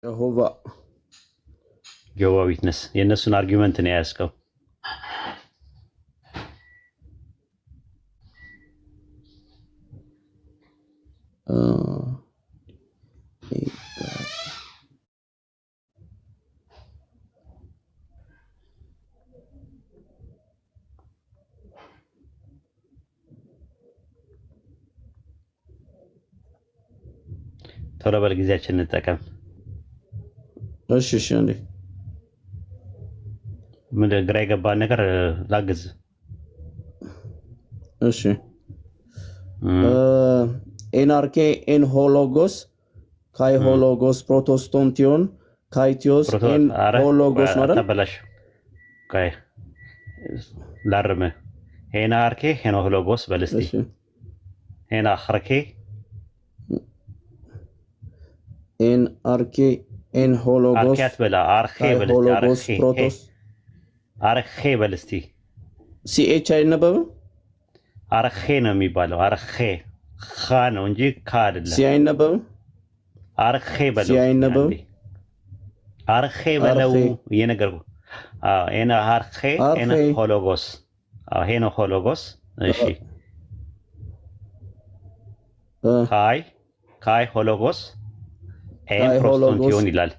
Jehovah. Jehovah Witness. የእነሱን አርጊውመንት ነው ያስከው። ቶሎ በል ጊዜያችንን እንጠቀም። እሺ እንዴ ምን ግራ የገባን ነገር ላግዝ። እሺ ኤንአርኬ ኤን ሆሎጎስ ካይ ሆሎጎስ ፕሮቶስቶንቲዮን ካይቲዮስ ኤን ሆሎጎስ ማለት ተበላሽ ካይ ላርመ ኤንአርኬ ኤን ሆሎጎስ በልስቲ ኤንአርኬ ኤንአርኬ ኤን ሆሎጎስ አርኬት በላ አርኬ በልስቲ አርኬ በልስቲ ሲኤች አይነበብም። አርኬ ነው የሚባለው። አርኬ ኻ ነው እንጂ ካ አይደለም። ሲ አይነበብም። አርኬ በለው። ሲ አይነበብም። አርኬ በለው እየነገርኩ። ኤና አርኬ ኤና ሆሎጎስ ሄኖ ሆሎጎስ። እሺ ካይ ሆሎጎስ ኤን ፕሮስቶንቲዮን ይላል።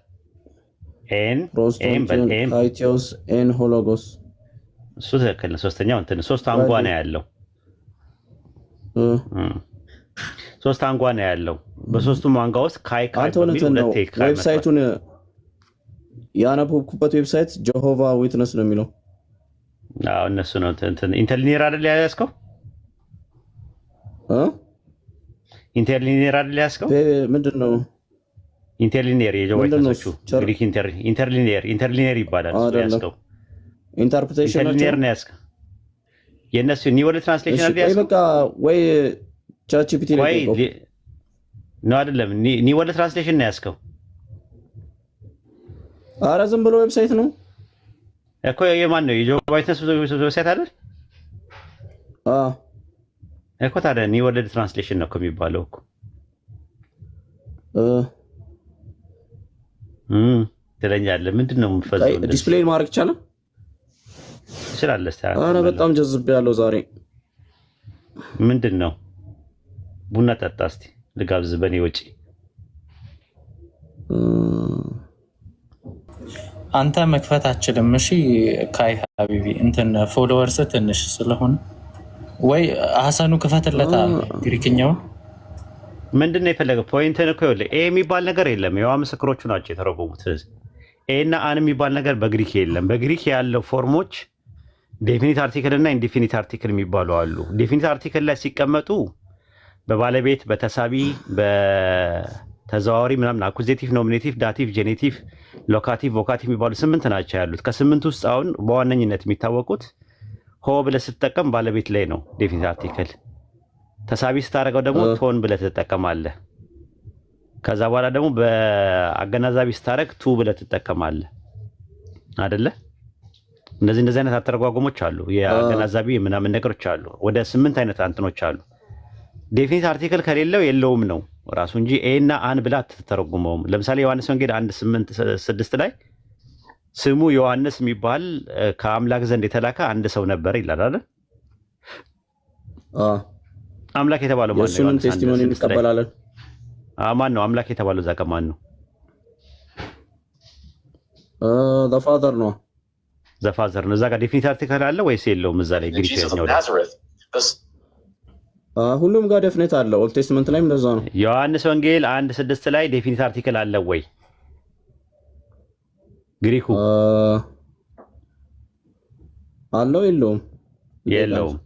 ኤን ካይቲዮስ ኤን ሆሎጎስ እሱ ትክክል ነው። ሶስተኛው እንትን ሶስት አንጓ ነው ያለው። ሶስት አንጓ ነው ያለው። በሶስቱም አንጓ ውስጥ ካይ በሚል ሁለት ካይ ዌብሳይቱን ያነበብኩበት ዌብሳይት ጀሆቫ ዊትነስ ነው የሚለው። አዎ እነሱ ነው እንትን ኢንተርሊኒየር አይደል ያስከው? ኢንተርሊኒየር አይደል ያስከው? ምንድነው ኢንተርሊኒየር? የጀሆቫ ዊትነሶቹ ግሪክ ኢንተርሊኒየር ይባላል። እሱ ያስከው ኢንተርፕሬቴሽን ኢንተርሊኒየር ነው ያስከው። የነሱ ኒው ወርልድ ትራንስሌሽን አይደል ያስከው? በቃ ወይ ቻትጂፒቲ ላይ ነው አይደለም? ኒው ወርልድ ትራንስሌሽን ነው ያስከው? አረ ዝም ብሎ ዌብሳይት ነው እኮ። የማን ነው? የጀሆቫ ዊትነስ ዌብሳይት አይደል? እኮ ታዲያ ኒው ወርልድ ትራንስሌሽን ነው እኮ የሚባለው እኮ። ትለኛለህ። ምንድን ነው የምትፈጽመው? ዲስፕሌይ ማድረግ ይቻላል? ትችላለህ። አረ በጣም ጀዝብ ያለው ዛሬ ምንድን ነው? ቡና ጠጣ እስቲ ልጋብዝ በኔ ወጪ። አንተ መክፈት አችልም። እሺ ካይ ሀቢቢ እንትን ፎሎወርስ ትንሽ ስለሆነ ወይ ሀሰኑ ክፈትለታ ግሪክኛውን። ምንድን ነው የፈለገው? ፖይንትን እኮ ይኸውልህ፣ ኤ የሚባል ነገር የለም። የዋ ምስክሮቹ ናቸው የተረጎሙት። ኤ እና አን የሚባል ነገር በግሪክ የለም። በግሪክ ያለው ፎርሞች ዴፊኒት አርቲክል እና ኢንዲፊኒት አርቲክል የሚባሉ አሉ። ዴፊኒት አርቲክል ላይ ሲቀመጡ በባለቤት በተሳቢ በተዘዋዋሪ ምናምን አኩዜቲቭ፣ ኖሚኔቲቭ፣ ዳቲቭ፣ ጄኔቲቭ፣ ሎካቲቭ፣ ቮካቲቭ የሚባሉ 8 ናቸው ያሉት። ከ8 ውስጥ አሁን በዋነኝነት የሚታወቁት ሆ ብለህ ስትጠቀም ባለቤት ላይ ነው ዴፊኒት አርቲክል። ተሳቢ ስታደርገው ደግሞ ቶን ብለህ ትጠቀማለህ። ከዛ በኋላ ደግሞ በአገናዛቢ ስታደርግ ቱ ብለህ ትጠቀማለህ አይደለ? እንደዚህ አይነት አተረጓጎሞች አሉ። የአገናዛቢ ምናምን ነገሮች አሉ። ወደ 8 አይነት አንትኖች አሉ። ዴፊኒት አርቲክል ከሌለው የለውም ነው ራሱ እንጂ ኤ እና አን ብላ አትተረጉመውም። ለምሳሌ ዮሐንስ ወንጌል 1:8-6 ላይ ስሙ ዮሐንስ የሚባል ከአምላክ ዘንድ የተላከ አንድ ሰው ነበር ይላል አይደል? አምላክ የተባለው ማን ነው? የሱንም ቴስቲሞኒ እንቀበላለን። ማን ነው አምላክ የተባለው? ዛቀ ማን ነው? ዘፋዘር ነው። ዘፋዘር ነው። እዛ ጋር ዴፊኒት አርቲክል አለ ወይስ የለውም? እዛ ላይ ግሪክ ነው። ሁሉም ጋር ዴፊኒት አለ። ኦልድ ቴስትመንት ላይም እንደዛ ነው። ዮሐንስ ወንጌል 1:6 ላይ ዴፊኒት አርቲክል አለ ወይ? ግሪኩ አለው የለውም? የለውም።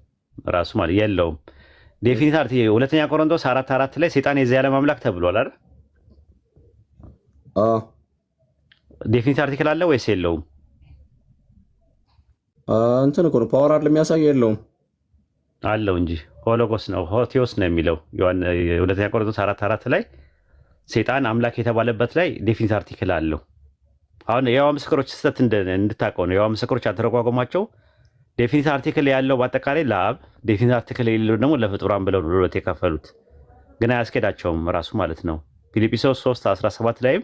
ራሱ ማለት የለውም። ዴፊኒት አርቲክል ሁለተኛ ቆሮንቶስ 4:4 ላይ ሰይጣን የዚህ ዓለም አምላክ ተብሏል አይደል? ዴፊኒት አርቲክል አለ ወይስ የለውም? እንትን እኮ ነው ፓወር አይደል የሚያሳየው? የለውም አለው እንጂ ሆሎጎስ ነው ሆቴዎስ ነው የሚለው። ሁለተኛ ቆሮንቶስ 4:4 ላይ ሰይጣን አምላክ የተባለበት ላይ ዴፊኒት አርቲክል አለው። አሁን የዋ ምስክሮች ስህተት እንድታውቀው ነው። የዋ ምስክሮች አተረጓጎማቸው ዴፊኒት አርቲክል ያለው በአጠቃላይ ለአብ፣ ዴፊኒት አርቲክል የሌለው ደግሞ ለፍጡራን ብለው ሁለት የከፈሉት፣ ግን አያስኬዳቸውም ራሱ ማለት ነው። ፊልጵስዩስ 3:17 ላይም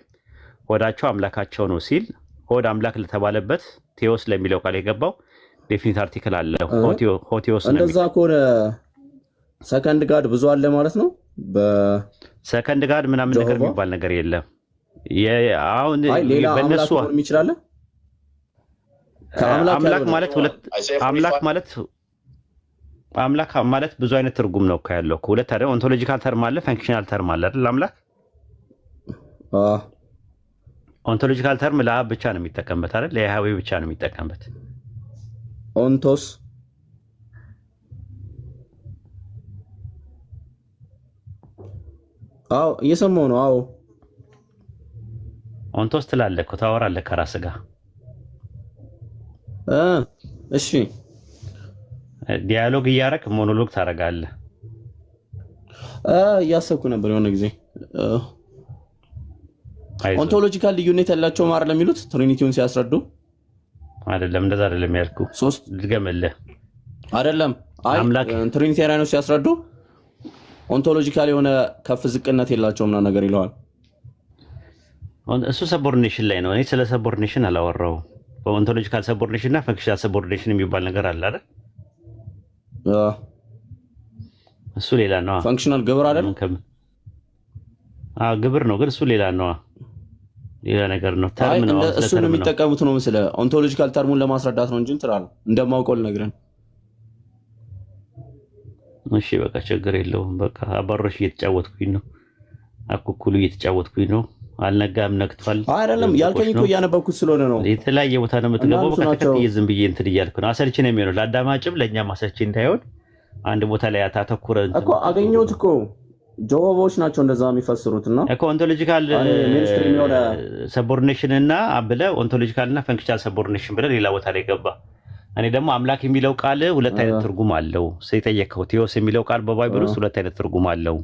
ሆዳቸው አምላካቸው ነው ሲል ሆድ አምላክ ለተባለበት ቴዎስ ለሚለው ቃል የገባው ዴፊኒት አርቲክል አለ። ሆቴዎስ ነው። እንደዛ ከሆነ ሰከንድ ጋድ ብዙ አለ ማለት ነው። በሰከንድ ጋድ ምናምን ነገር የሚባል ነገር የለም። አሁን በእነሱ አምላክ ማለት ሁለት አምላክ ማለት ብዙ አይነት ትርጉም ነው ያለው። ሁለት አይደል? ኦንቶሎጂካል ተርም አለ፣ ፈንክሽናል ተርም አለ አይደል? አምላክ ኦንቶሎጂካል ተርም ለአብ ብቻ ነው የሚጠቀምበት አይደል? ለያህዌ ብቻ ነው የሚጠቀምበት። ኦንቶስ እየሰማሁ ነው። ኦንቶስ ትላለህ እኮ ታወራለህ ከራስህ ጋር። እሺ ዲያሎግ እያደረክ ሞኖሎግ ታደርጋለህ። እያሰብኩ ነበር የሆነ ጊዜ ኦንቶሎጂካል ልዩነት ያላቸው ማር ለሚሉት ትሪኒቲውን ሲያስረዱ አይደለም፣ እንደዛ አይደለም ያልኩህ። ሶስት ልገመልህ አይደለም። ትሪኒቲያኖች ሲያስረዱ ኦንቶሎጂካል የሆነ ከፍ ዝቅነት የላቸውም እና ነገር ይለዋል። እሱ ሰቦርዲኔሽን ላይ ነው። እኔ ስለ ሰቦርዲኔሽን አላወራሁም። በኦንቶሎጂካል ሰቦርዲኔሽን እና ፈንክሽናል ሰቦርዲኔሽን የሚባል ነገር አለ አይደል? እሱ ሌላ ነው። ፈንክሽናል ግብር አይደል? ግብር ነው፣ ግን እሱ ሌላ ነው፣ ሌላ ነገር ነው። ተርም ነው። እሱ ነው የሚጠቀሙት ነው መስለ ኦንቶሎጂካል ተርሙን ለማስረዳት ነው እንጂ እንትራል እንደማውቀው ልነግርህ። እሺ በቃ ችግር የለውም። በቃ አባሮሽ እየተጫወትኩኝ ነው፣ አኩኩሉ እየተጫወትኩኝ ነው። አልነጋም፣ ነግቷል። አይደለም ያልከኝ እኮ እያነበብኩት ስለሆነ ነው። የተለያየ ቦታ ነው የምትገባው። በቃ ተከትዬ ዝም ብዬ እንትን እያልኩ ነው። አሰልቺ ነው የሚሆነው ለአዳማጭም ለእኛም አሰልቺ እንዳይሆን አንድ ቦታ ላይ አታተኩረ እኮ አገኘሁት እኮ ጆሆቦች ናቸው እንደዛ የሚፈስሩት እና እኮ ኦንቶሎጂካል ሰቦርዲኔሽን እና ብለህ ኦንቶሎጂካል እና ፈንክሽናል ሰቦርዲኔሽን ብለህ ሌላ ቦታ ላይ ገባ። እኔ ደግሞ አምላክ የሚለው ቃል ሁለት አይነት ትርጉም አለው። የጠየቀው ቴዎስ የሚለው ቃል በባይብል ውስጥ ሁለት አይነት ትርጉም አለው።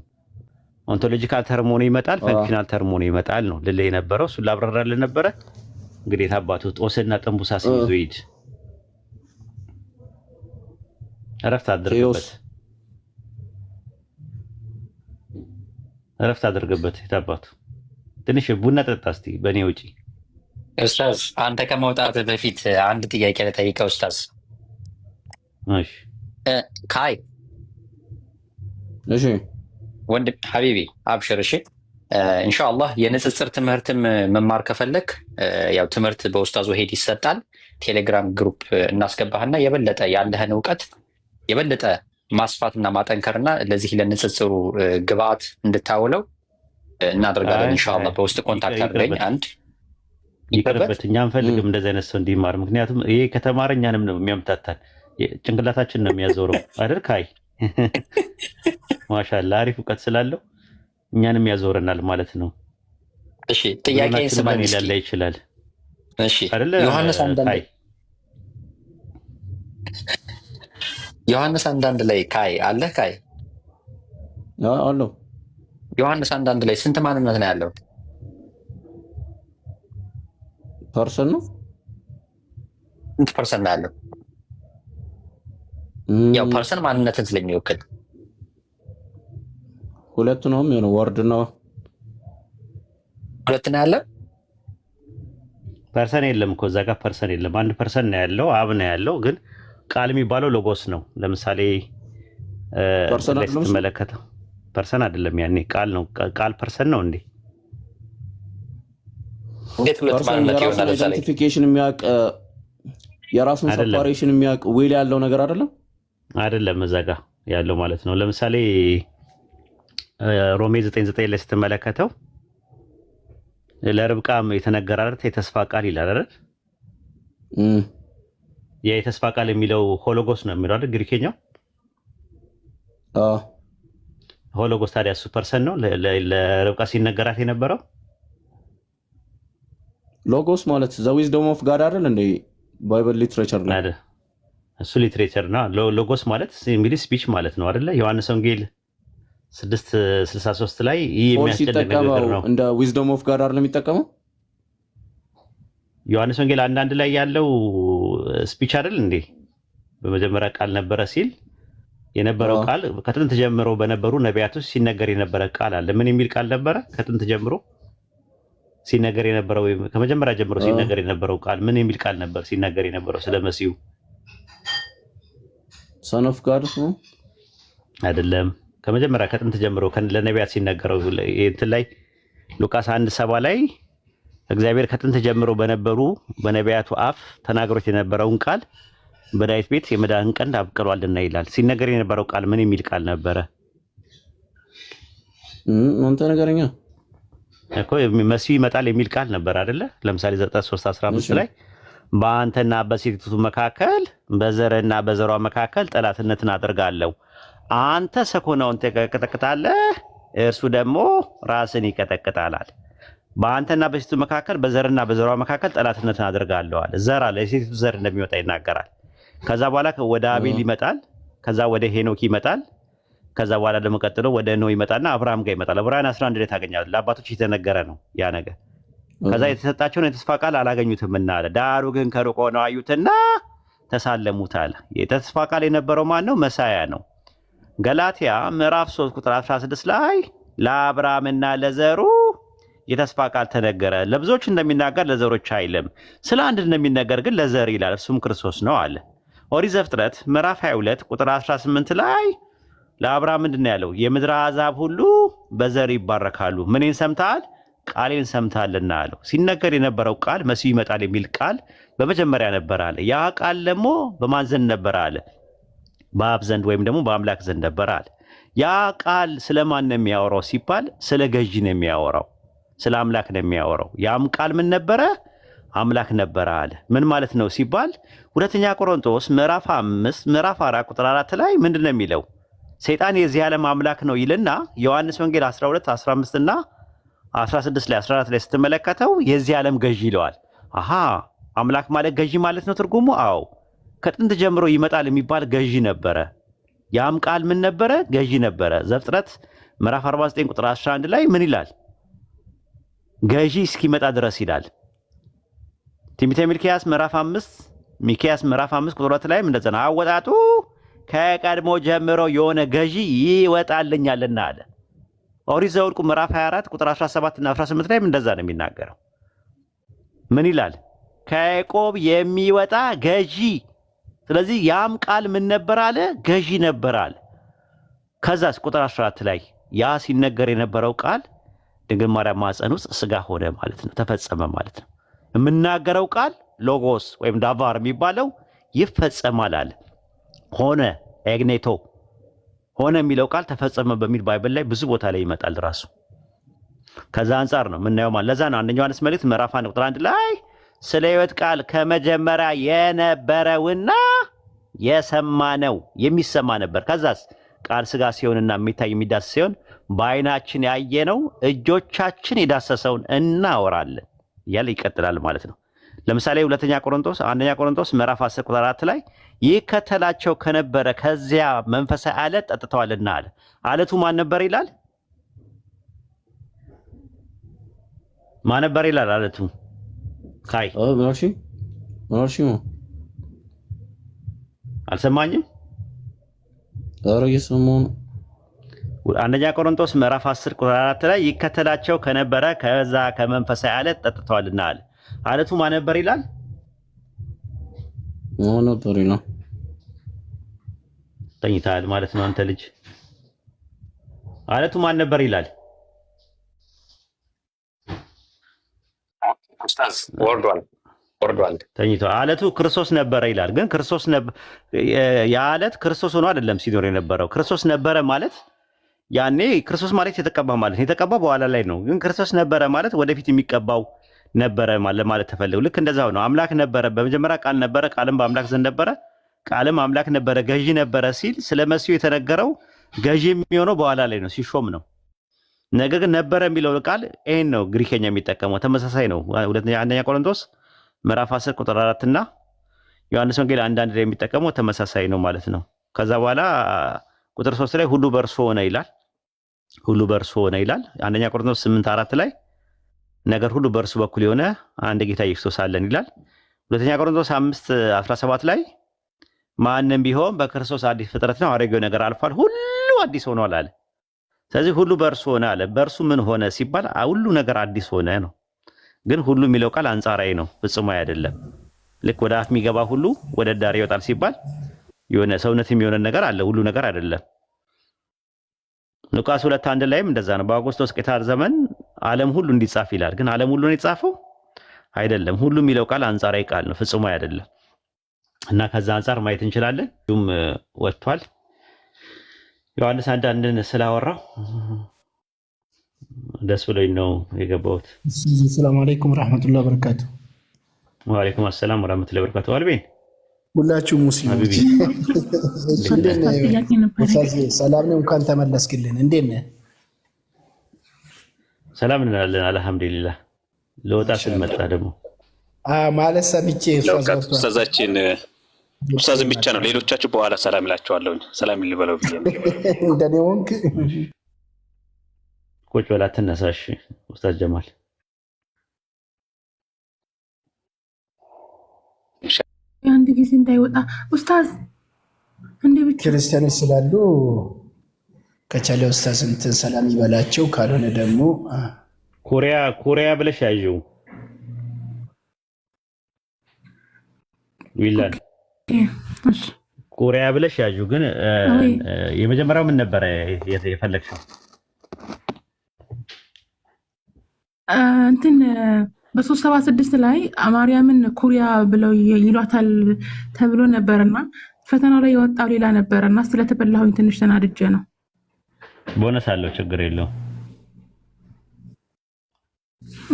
ኦንቶሎጂካል ተርም ሆኖ ይመጣል፣ ፈንክሽናል ተርም ሆኖ ይመጣል ነው ልልህ የነበረው። እሱን ላብራራልህ ነበረ። እንግዲህ ታባቱ ጦስና ጠንቡሳ ሲይዙ ሂድ፣ እረፍት አድርግበት፣ እረፍት አድርግበት። ታባቱ ትንሽ ቡና ጠጣ እስቲ በእኔ ውጪ። ኡስታዝ አንተ ከመውጣት በፊት አንድ ጥያቄ ልጠይቀህ ኡስታዝ። እሺ ካይ እሺ ወንድም ሐቢቢ አብሽር። እሺ ኢንሻአላህ የንጽጽር ትምህርትም መማር ከፈለክ ያው ትምህርት በኡስታዝ ወሂድ ይሰጣል። ቴሌግራም ግሩፕ እናስገባህና የበለጠ ያለህን እውቀት የበለጠ ማስፋትና ማጠንከርና ለዚህ ለንጽጽሩ ግብአት እንድታውለው እናደርጋለን ኢንሻአላህ። በውስጥ ኮንታክት አድርገኝ። አንድ ይቅርበት፣ እኛ አንፈልግም እንደዚህ አይነት ሰው እንዲማር። ምክንያቱም ይሄ ከተማረ እኛንም ነው የሚያምታታን፣ ጭንቅላታችን ነው የሚያዞረው አይደል? ካይ ማሻአላ አሪፍ እውቀት ስላለው እኛንም ያዞረናል ማለት ነው። እሺ ጥያቄን ስማኝ ይላል ይችላል። እሺ ዮሐንስ አንዳንድ ላይ ካይ አለ ካይ አለው። ዮሐንስ አንዳንድ ላይ ስንት ማንነት ነው ያለው? ፐርሰን ነው። ስንት ፐርሰን ነው ያለው? ያው ፐርሰን ማንነትን ስለሚወክል ሁለት ነው የሚሆነው። ወርድ ነው ሁለት ነው ያለው። ፐርሰን የለም እኮ እዛ ጋር ፐርሰን የለም። አንድ ፐርሰን ነው ያለው፣ አብ ነው ያለው። ግን ቃል የሚባለው ሎጎስ ነው። ለምሳሌ ስትመለከተው ፐርሰን አይደለም፣ ያኔ ቃል ነው። ቃል ፐርሰን ነው እንዴ? እንዴት ሁለት ማንነት ይሆናል? አይደንቲፊኬሽን የሚያውቅ የራሱን ሰፓሬሽን የሚያውቅ ዊል ያለው ነገር አይደለም አይደለም እዛ ጋር ያለው ማለት ነው። ለምሳሌ ሮሜ 9:9 ላይ ስትመለከተው ለርብቃም የተነገራት የተስፋ ቃል ይላል አይደል? የተስፋ ቃል የሚለው ሆሎጎስ ነው የሚለው አይደል? ግሪከኛው ሆሎጎስ። ታዲያ እሱ ፐርሰን ነው ለርብቃ ሲነገራት የነበረው። ሎጎስ ማለት ዘ ዊዝደም ኦፍ ጋድ አይደል እንዴ? ባይብል ሊትሬቸር ነው አይደል? እሱ ሊትሬቸር ነው። ሎጎስ ማለት እንግዲህ ስፒች ማለት ነው አይደለ? ዮሐንስ ወንጌል 6:63 ላይ ይህ የሚያስጨንቅ ነገር ነው። እንደ ዊዝደም ኦፍ ጋድ አይደል የሚጠቀመው? ዮሐንስ ወንጌል አንዳንድ ላይ ያለው ስፒች አይደል እንዴ? በመጀመሪያ ቃል ነበረ ሲል የነበረው ቃል ከጥንት ጀምሮ በነበሩ ነቢያቶች ሲነገር የነበረ ቃል አለ። ምን የሚል ቃል ነበረ? ከጥንት ጀምሮ ሲነገር የነበረው ከመጀመሪያ ጀምሮ ሲነገር የነበረው ቃል ምን የሚል ቃል ነበር? ሲነገር የነበረው ስለ መሲሁ ሰን ኦፍ ጋድ ነው አይደለም። ከመጀመሪያ ከጥንት ጀምሮ ለነቢያት ሲነገረው እንትን ላይ ሉቃስ 1:7 ላይ እግዚአብሔር ከጥንት ጀምሮ በነበሩ በነቢያቱ አፍ ተናግሮት የነበረውን ቃል በዳዊት ቤት የመዳን ቀንድ አብቅሏልና ይላል። ሲነገር የነበረው ቃል ምን የሚል ቃል ነበረ? አንተ ነገረኛ እኮ መሲሁ ይመጣል የሚል ቃል ነበር አይደለ? ለምሳሌ 9:3-15 ላይ በአንተና በሴቲቱ መካከል በዘርና በዘሯ መካከል ጠላትነትን አደርጋለሁ፣ አንተ ሰኮናውን ትቀጠቅጣለህ፣ እርሱ ደግሞ ራስን ይቀጠቅጣል። በአንተና በሴቲቱ መካከል በዘርና በዘሯ መካከል ጠላትነትን አደርጋለሁ አለ። ዘር አለ፣ የሴቲቱ ዘር እንደሚወጣ ይናገራል። ከዛ በኋላ ወደ አቤል ይመጣል፣ ከዛ ወደ ሄኖክ ይመጣል፣ ከዛ በኋላ ደግሞ ቀጥሎ ወደ ኖህ ይመጣና አብርሃም ጋር ይመጣል። ዕብራውያን 11 ላይ ታገኛለህ። ለአባቶች የተነገረ ነው ያ ነገር። ከዛ የተሰጣቸውን የተስፋ ቃል አላገኙትምና አለ። ዳሩ ግን ከሩቅ ሆነው አዩትና ተሳለሙት አለ። የተስፋ ቃል የነበረው ማን ነው? መሳያ ነው። ገላትያ ምዕራፍ 3 ቁጥር 16 ላይ ለአብርሃምና ለዘሩ የተስፋ ቃል ተነገረ። ለብዙዎች እንደሚናገር ለዘሮች አይልም፣ ስለ አንድ እንደሚነገር ግን ለዘር ይላል፣ እሱም ክርስቶስ ነው አለ። ኦሪት ዘፍጥረት ምዕራፍ 22 ቁጥር 18 ላይ ለአብርሃም ምንድን ነው ያለው? የምድር አሕዛብ ሁሉ በዘር ይባረካሉ፣ ምንን ሰምተሃል? ቃሌን ሰምተሃልና አለው። ሲነገር የነበረው ቃል መሲሁ ይመጣል የሚል ቃል በመጀመሪያ ነበር አለ። ያ ቃል ደግሞ በማን ዘንድ ነበር አለ? በአብ ዘንድ ወይም ደግሞ በአምላክ ዘንድ ነበር አለ። ያ ቃል ስለማን ነው የሚያወራው ሲባል ስለ ገዢ ነው የሚያወራው፣ ስለ አምላክ ነው የሚያወራው። ያም ቃል ምን ነበረ? አምላክ ነበረ አለ። ምን ማለት ነው ሲባል ሁለተኛ ቆሮንቶስ ምዕራፍ 4 ቁጥር 4 ላይ ምንድን ነው የሚለው? ሰይጣን የዚህ ዓለም አምላክ ነው ይልና ዮሐንስ ወንጌል 12 15 እና 16 ላይ 14 ላይ ስትመለከተው የዚህ ዓለም ገዢ ይለዋል። አሃ አምላክ ማለት ገዢ ማለት ነው ትርጉሙ? አዎ ከጥንት ጀምሮ ይመጣል የሚባል ገዢ ነበረ። ያም ቃል ምን ነበረ? ገዢ ነበረ። ዘፍጥረት ምዕራፍ 49 ቁጥር 11 ላይ ምን ይላል? ገዢ እስኪመጣ ድረስ ይላል። ትንቢተ ሚልክያስ ምዕራፍ 5 ቁጥር 2 ላይ እንደዛ ነው። አወጣጡ ከቀድሞ ጀምሮ የሆነ ገዢ ይወጣልኛልና አለ። ኦሪት ዘኍልቍ ምዕራፍ 24 ቁጥር 17 እና 18 ላይ እንደዛ ነው የሚናገረው። ምን ይላል? ከያዕቆብ የሚወጣ ገዢ። ስለዚህ ያም ቃል ምን ነበር አለ? ገዢ ነበር አለ። ከዛስ ቁጥር 14 ላይ ያ ሲነገር የነበረው ቃል ድንግል ማርያም ማኅፀን ውስጥ ስጋ ሆነ ማለት ነው፣ ተፈጸመ ማለት ነው። የምናገረው ቃል ሎጎስ ወይም ዳቫር የሚባለው ይፈጸማል አለ። ሆነ ኤግኔቶ ሆነ የሚለው ቃል ተፈጸመ በሚል ባይብል ላይ ብዙ ቦታ ላይ ይመጣል ራሱ። ከዛ አንጻር ነው የምናየው ማለት። ለዛ ነው አንደኛ ዮሐንስ መልእክት ምዕራፍ 1 ቁጥር 1 ላይ ስለ ሕይወት ቃል ከመጀመሪያ የነበረውና የሰማነው የሚሰማ ነበር። ከዛስ ቃል ስጋ ሲሆንና የሚታይ የሚዳስስ ሲሆን በዓይናችን ያየነው እጆቻችን የዳሰሰውን እናወራለን እያለ ይቀጥላል ማለት ነው። ለምሳሌ አንደኛ ቆሮንቶስ ምዕራፍ 10 ቁጥር 4 ላይ ይከተላቸው ከነበረ ከዚያ መንፈሳዊ አለት ጠጥተዋልና አለ። አለቱ ማን ነበር ይላል? ማን ነበር ይላል? አለቱ ካይ ምናልሽ አልሰማኝም። አንደኛ ቆሮንቶስ ምዕራፍ 10 ቁጥር 4 ላይ ይከተላቸው ከነበረ ከዛ ከመንፈሳዊ አለት ጠጥተዋልና አለ። አለቱ ማን ነበር ይላል? ተኝታል ማለት ነው አንተ ልጅ። አለቱ ማን ነበር ይላል? ኡስታዝ ወርዷል። ተኝቷል። አለቱ ክርስቶስ ነበረ ይላል። ግን ክርስቶስ ያ አለት ክርስቶስ ሆኖ አይደለም ሲኖር የነበረው። ክርስቶስ ነበረ ማለት ያኔ ክርስቶስ ማለት የተቀባ ማለት የተቀባ በኋላ ላይ ነው። ግን ክርስቶስ ነበረ ማለት ወደፊት የሚቀባው ነበረ ማለት ተፈልጎ ልክ እንደዛው ነው። አምላክ ነበረ፣ በመጀመሪያ ቃል ነበረ፣ ቃልም በአምላክ ዘንድ ነበረ፣ ቃልም አምላክ ነበረ፣ ገዢ ነበረ ሲል ስለ መሲሁ የተነገረው ገዢ የሚሆነው በኋላ ላይ ነው፣ ሲሾም ነው። ነገር ግን ነበረ የሚለው ቃል ይሄን ነው ግሪከኛ የሚጠቀመው፣ ተመሳሳይ ነው። አንደኛ ቆሮንቶስ ምዕራፍ 10 ቁጥር 4 እና ዮሐንስ ወንጌል 1 ላይ የሚጠቀመው ተመሳሳይ ነው ማለት ነው። ከዛ በኋላ ቁጥር 3 ላይ ሁሉ በእርሱ ሆነ ይላል። ሁሉ በእርሱ ሆነ ይላል። አንደኛ ቆሮንቶስ 8:4 ላይ ነገር ሁሉ በእርሱ በኩል የሆነ አንድ ጌታ ኢየሱስ አለን ይላል። ሁለተኛ ቆሮንቶስ 5:17 ላይ ማንም ቢሆን በክርስቶስ አዲስ ፍጥረት ነው፣ አሮጌው ነገር አልፏል፣ ሁሉ አዲስ ሆኗል አለ። ስለዚህ ሁሉ በእርሱ ሆነ አለ። በእርሱ ምን ሆነ ሲባል ሁሉ ነገር አዲስ ሆነ ነው። ግን ሁሉ የሚለው ቃል አንጻራዊ ነው፣ ፍጹማዊ አይደለም። ልክ ወደ አፍ የሚገባ ሁሉ ወደ ዳር ይወጣል ሲባል የሆነ ሰውነት የሚሆነ ነገር አለ፣ ሁሉ ነገር አይደለም። ሉቃስ 2:1 ላይም እንደዛ ነው። በአውግስጦስ ቄሳር ዘመን ዓለም ሁሉ እንዲጻፍ ይላል። ግን ዓለም ሁሉ ነው የጻፈው አይደለም። ሁሉ የሚለው ቃል አንጻራዊ ቃል ነው፣ ፍጹማዊ አይደለም። እና ከዛ አንጻር ማየት እንችላለን። ዱም ወጥቷል። ዮሐንስ 1:1 ስላወራው ደስ ብሎኝ ነው የገባሁት። ሰላም አለይኩም ወራህመቱላሂ ወበረካቱ። ወአለይኩም ሰላም ወራህመቱላሂ ወበረካቱ። አልቤን ሁላችሁ ሙስሊሞች ሰላም ነው። እንኳን ተመለስክልን። እንዴት ነህ? ሰላም እንላለን አልሐምዱሊላህ። ለወጣ ስንመጣ ደግሞ ማለት ሰምቼ ኡስታዛችን ኡስታዝን ብቻ ነው፣ ሌሎቻችሁ በኋላ ሰላም እላችኋለሁ። ሰላም ልበለው ብዬ እንደኔ ወንክ ቁጭ በላ ተነሳሽ። ኡስታዝ ጀማል አንድ ጊዜ እንዳይወጣ ኡስታዝ እንዴ ብቻ ክርስቲያኖች ስላሉ ከቻለ ኡስታዝ እንትን ሰላም ይበላቸው፣ ካልሆነ ደግሞ ኮሪያ ብለሽ ያዥው ዊላን ኮሪያ ብለሽ ያዥው። ግን የመጀመሪያው ምን ነበር የፈለግሽው? እንትን በ376 ላይ ማርያምን ኩሪያ ብለው ይሏታል ተብሎ ነበርና ፈተናው ላይ የወጣው ሌላ ነበርና ስለተበላሁኝ ትንሽ ተናድጄ ነው። ቦነስ አለው፣ ችግር የለውም።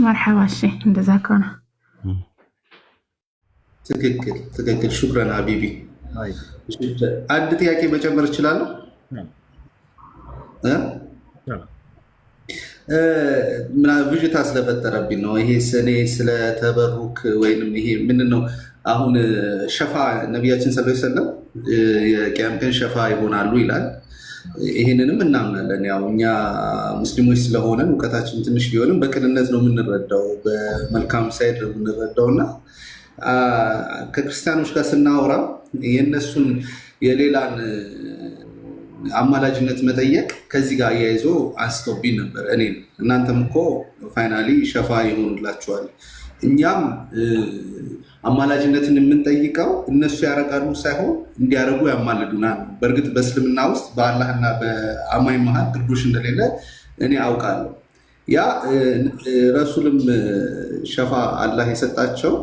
መርሐባ። እሺ እንደዛ ከሆነ ትክክል። ሹክራን ሀቢቢ። አንድ ጥያቄ መጨመር እችላለሁ? ብዥታ ስለፈጠረብኝ ነው። ይሄ እኔ ስለተበሩክ ወይንም ይሄ ምንድን ነው አሁን ሸፋ ነቢያችን ሰለላሁ ዐለይሂ ወሰለም የቂያም ቀን ሸፋ ይሆናሉ ይላል። ይሄንንም እናምናለን። ያው እኛ ሙስሊሞች ስለሆነን እውቀታችን ትንሽ ቢሆንም በቅንነት ነው የምንረዳው፣ በመልካም ሳይድ ነው የምንረዳው እና ከክርስቲያኖች ጋር ስናወራ የእነሱን የሌላን አማላጅነት መጠየቅ ከዚህ ጋር አያይዞ አንስቶብኝ ነበር። እኔ እናንተም እኮ ፋይናሊ ሸፋ ይሆኑላችኋል። እኛም አማላጅነትን የምንጠይቀው እነሱ ያደርጋሉ ሳይሆን እንዲያደርጉ ያማልዱናል። በእርግጥ በእስልምና ውስጥ በአላህና በአማኝ መሀል ግርዶሽ እንደሌለ እኔ አውቃለሁ። ያ ረሱልም ሸፋ አላህ የሰጣቸው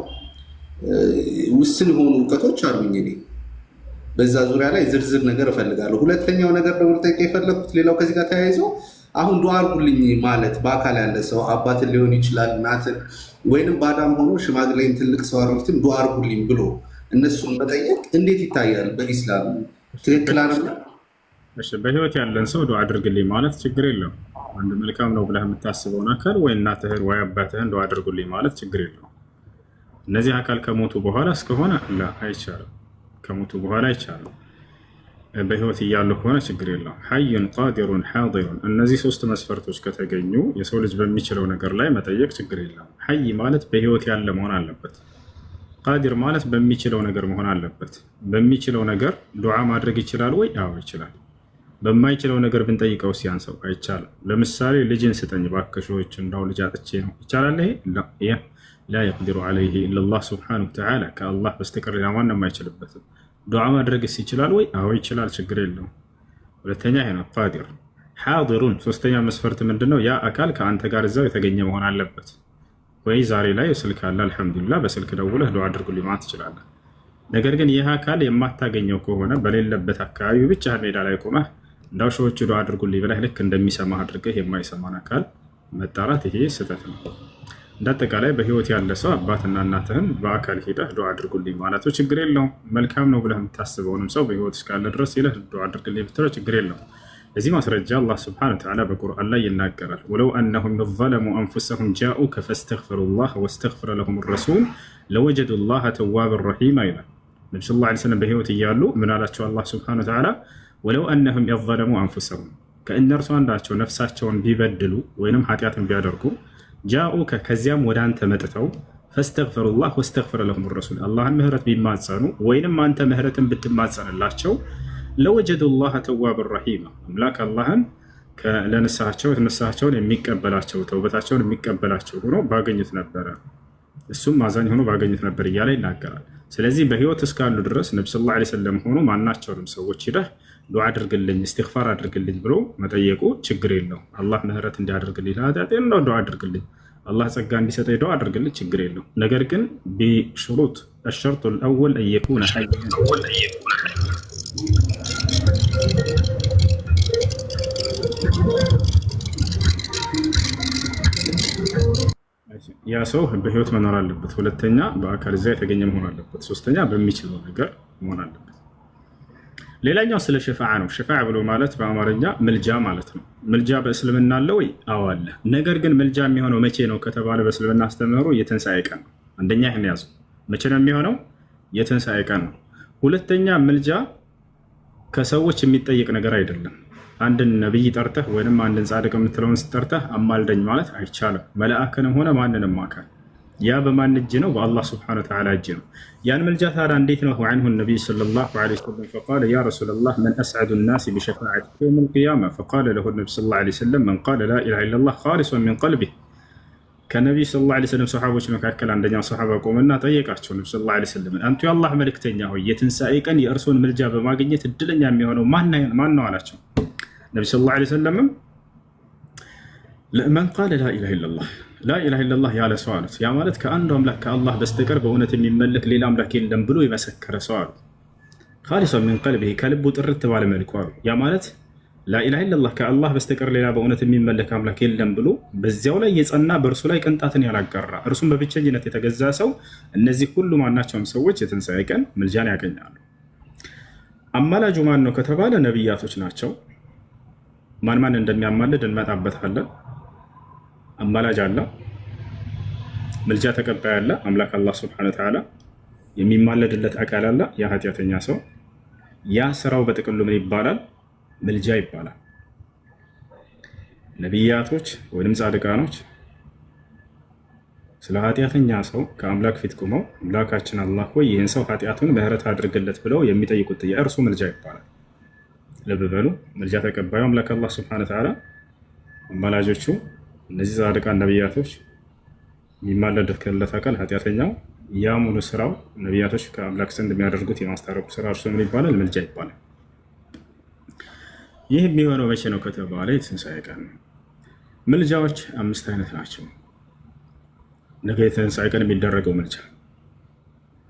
ውስን የሆኑ እውቀቶች አሉኝ። እኔ በዛ ዙሪያ ላይ ዝርዝር ነገር እፈልጋለሁ። ሁለተኛው ነገር ደግሞ ልጠይቅ የፈለግኩት ሌላው ከዚህ ጋር ተያይዞ አሁን ዱዓ አድርጉልኝ ማለት በአካል ያለ ሰው አባትን ሊሆን ይችላል፣ እናትን ወይንም ባዳም ሆኖ ሽማግሌም ትልቅ ሰው አሮጊትም ዱዓ አድርጉልኝ ብሎ እነሱን መጠየቅ እንዴት ይታያል በኢስላም? ትክክል አይደለም? እሺ፣ በህይወት ያለን ሰው ዱዓ አድርግልኝ ማለት ችግር የለውም። አንድ መልካም ነው ብለህ የምታስበውን አካል ወይ እናትህን ወይ አባትህን ዱዓ አድርጉልኝ ማለት ችግር የለውም። እነዚህ አካል ከሞቱ በኋላ እስከሆነ አይቻልም። ከሞቱ በኋላ አይቻልም። በህይወት እያሉ ከሆነ ችግር የለውም። ሐዩን ቃዲሩን ሓዲሩን፣ እነዚህ ሶስት መስፈርቶች ከተገኙ የሰው ልጅ በሚችለው ነገር ላይ መጠየቅ ችግር የለውም። ሐይ ማለት በህይወት ያለ መሆን አለበት። ቃዲር ማለት በሚችለው ነገር መሆን አለበት። በሚችለው ነገር ዱዓ ማድረግ ይችላል ወይ? አዎ ይችላል። በማይችለው ነገር ብንጠይቀው ሲያን ሰው አይቻልም። ለምሳሌ ልጅን ስጠኝ ባክሾች፣ እንዳው ልጅ አጥቼ ነው ይቻላል? ይሄ ላ የቅዲሩ ዓለይህ ኢለላህ ሱብሓነሁ ወተዓላ፣ ከአላህ በስተቀር ሌላ ማንም አይችልበትም። ዱዓ ማድረግስ ይችላል ወይ? አዎ ይችላል፣ ችግር የለውም። ሁለተኛ ይሄ ነው ቃዲር። ሓዲሩን ሶስተኛ መስፈርት ምንድነው? ያ አካል ከአንተ ጋር እዛው የተገኘ መሆን አለበት። ወይ ዛሬ ላይ ስልክ አለ አልሐምዱሊላህ፣ በስልክ ደውለህ ዱዓ አድርጉልኝ ማለት ትችላለህ። ነገር ግን ይህ አካል የማታገኘው ከሆነ በሌለበት አካባቢ ብቻ ሜዳ ላይ ቆመህ እንዳው ሰዎች ዱዓ አድርጉልኝ ብለህ ልክ እንደሚሰማህ አድርገህ የማይሰማን አካል መጣራት ይሄ ስህተት ነው። እንዳጠቃላይ በህይወት ያለ ሰው አባትና እናትህን በአካል ሄደህ ዱዓ አድርጉልኝ ማለቱ ችግር የለውም። መልካም ነው ብለህ የምታስበውንም ሰው በህይወት እስካለ ድረስ ሄደህ ዱዓ አድርጉልኝ ብትለው ችግር የለውም። ለዚህ ማስረጃ አላህ ሱብሓነሁ ወተዓላ በቁርአን ላይ ይናገራል። ወለው አነሁም ظለሙ አንፉሰሁም ጃኡከ ፈስተግፈሩላህ ወስተግፈረ ለሁም ረሱል ለወጀዱላህ ተዋበን ረሒማ ይላል። ነቢ ሰለላሁ ዐለይሂ ወሰለም በህይወት እያሉ ምን አላቸው አላህ ሱብሓነሁ ወተዓላ? ወለው አነሁም የظለሙ አንፉሰሁም፣ ከእነርሱ አንዳቸው ነፍሳቸውን ቢበድሉ ወይንም ኃጢአትን ቢያደርጉ ጃኡከ ከዚያም ወደ አንተ መጥተው ፈስተግፈሩላህ ወስተግፈረ ለሁም ረሱል አላህን ምህረት ቢማጸኑ ወይንም አንተ ምህረትን ብትማጸንላቸው ለወጀዱላህ ተዋበን ረሒማ አምላክ አላህን ንስሐቸውን የሚቀበላቸው ተውበታቸውን የሚቀበላቸው ሆኖ ባገኙት ነበረ፣ እሱም አዛኝ ሆኖ ባገኙት ነበር እያለ ይናገራል። ስለዚህ በህይወት እስካሉ ድረስ ነቢ ሰለላሁ ዐለይሂ ወሰለም ሆኖ ማናቸውንም ሰዎች ሂደህ ዱዓ አድርግልኝ እስትግፋር አድርግልኝ ብሎ መጠየቁ ችግር የለው። አላህ ምህረት እንዲያደርግልኝ ለኃጢአቴን ነው ዱዓ አድርግልኝ፣ አላህ ጸጋ እንዲሰጠኝ ዱዓ አድርግልኝ፣ ችግር የለው። ነገር ግን ቢሽሩጥ الشرط الأول أن يكون حيا ያ ሰው በህይወት መኖር አለበት። ሁለተኛ በአካል እዚያ የተገኘ መሆን አለበት። ሶስተኛ በሚችለው ነገር መሆን አለበት። ሌላኛው ስለ ሽፋዓ ነው። ሽፋዓ ብሎ ማለት በአማርኛ ምልጃ ማለት ነው። ምልጃ በእስልምና አለ ወይ? አዎ አለ። ነገር ግን ምልጃ የሚሆነው መቼ ነው ከተባለ በእስልምና አስተምህሮ የትንሣኤ ቀን ነው። አንደኛ ይህን ያዙ። መቼ ነው የሚሆነው? የትንሣኤ ቀን ነው። ሁለተኛ ምልጃ ከሰዎች የሚጠየቅ ነገር አይደለም። አንድን ነቢይ ጠርተህ ወይም አንድን ጻድቅ የምትለውን ስጠርተህ አማልደኝ ማለት አይቻልም። መልአክንም ሆነ ማንንም አካል ያ በማን እጅ ነው? በአላህ ስብሐነሁ ወተዓላ እጅ ነው። ያን ምልጃ ታዲያ እንዴት ነው? ዐንሁ ነቢይ ሰለላሁ ዐለይሂ ወሰለም ፈቃለ ያ ረሱለላህ መን አስዐዱ ናሲ ቢሸፋዓቲከ የውመል ቂያማ ፈቃለ ለሁ ነቢዩ ሰለላሁ ዐለይሂ ወሰለም መን ቃለ ላ ኢላሃ ኢለላህ ኻሊሰን ሚን ቀልቢህ። ከነቢዩ ሰለላሁ ዐለይሂ ወሰለም ሰሓቦች መካከል አንደኛው ሰሓባ ቆመና ጠየቃቸው ነቢዩ ሰለላሁ ዐለይሂ ወሰለም አንቱ የአላህ መልእክተኛ ሆይ የትንሣኤ ቀን የእርሶን ምልጃ በማግኘት እድለኛ የሚሆነው ማን ነው አላቸው። ነቢዩ ሰለላሁ ዐለይሂ ወሰለም መን ቃለ ላ ኢላሃ ኢለላህ ላኢላሃ ኢለላህ ያለ ሰው አሉት። ያ ማለት ከአንዱ አምላክ ከአላህ በስተቀር በእውነት የሚመለክ ሌላ አምላክ የለም ብሎ የመሰከረ ሰው አሉ። ኻሊሰን ሚን ቀልቢሂ ከልቡ ጥርት ባለ መልኩ አሉ። ያ ማለት ላኢላሃ ኢለላህ ከአላህ በስተቀር ሌላ በእውነት የሚመለክ አምላክ የለም ብሎ በዚያው ላይ የጸና በእርሱ ላይ ቅንጣትን ያላጋራ እርሱም በብቸኝነት የተገዛ ሰው፣ እነዚህ ሁሉ ማናቸውም ሰዎች የትንሣኤ ቀን ምልጃን ያገኛሉ። አማላጁ ማን ነው ከተባለ ነቢያቶች ናቸው። ማን እንደሚያማልድ እንመጣበታለን። አማላጅ አለ፣ ምልጃ ተቀባይ አለ፣ አምላክ አላህ ሱብሓነሁ ወተዓላ የሚማለድለት አካል አለ፣ ያ ኃጢአተኛ ሰው። ያ ስራው በጥቅሉ ምን ይባላል? ምልጃ ይባላል። ነቢያቶች ወይም ጻድቃኖች ስለ ኃጢአተኛ ሰው ከአምላክ ፊት ቆመው አምላካችን አላህ ሆይ ይህን ሰው ኃጢአቱን ምህረት አድርግለት ብለው የሚጠይቁት እርሱ ምልጃ ይባላል። ልብ በሉ፣ ምልጃ ተቀባዩ አምላክ አላህ ሱብሓነሁ ወተዓላ፣ አማላጆቹ እነዚህ ጻድቃን ነቢያቶች፣ የሚማለድለት አካል ኃጢአተኛው፣ ያ ሙሉ ስራው ነቢያቶች ከአምላክ ዘንድ የሚያደርጉት የማስታረቁ ስራ እርሱ ምን ይባላል? ምልጃ ይባላል። ይህ የሚሆነው መቼ ነው ከተባለ የትንሣኤ ቀን ነው። ምልጃዎች 5 አይነት ናቸው። ነገ የትንሣኤ ቀን የሚደረገው ምልጃ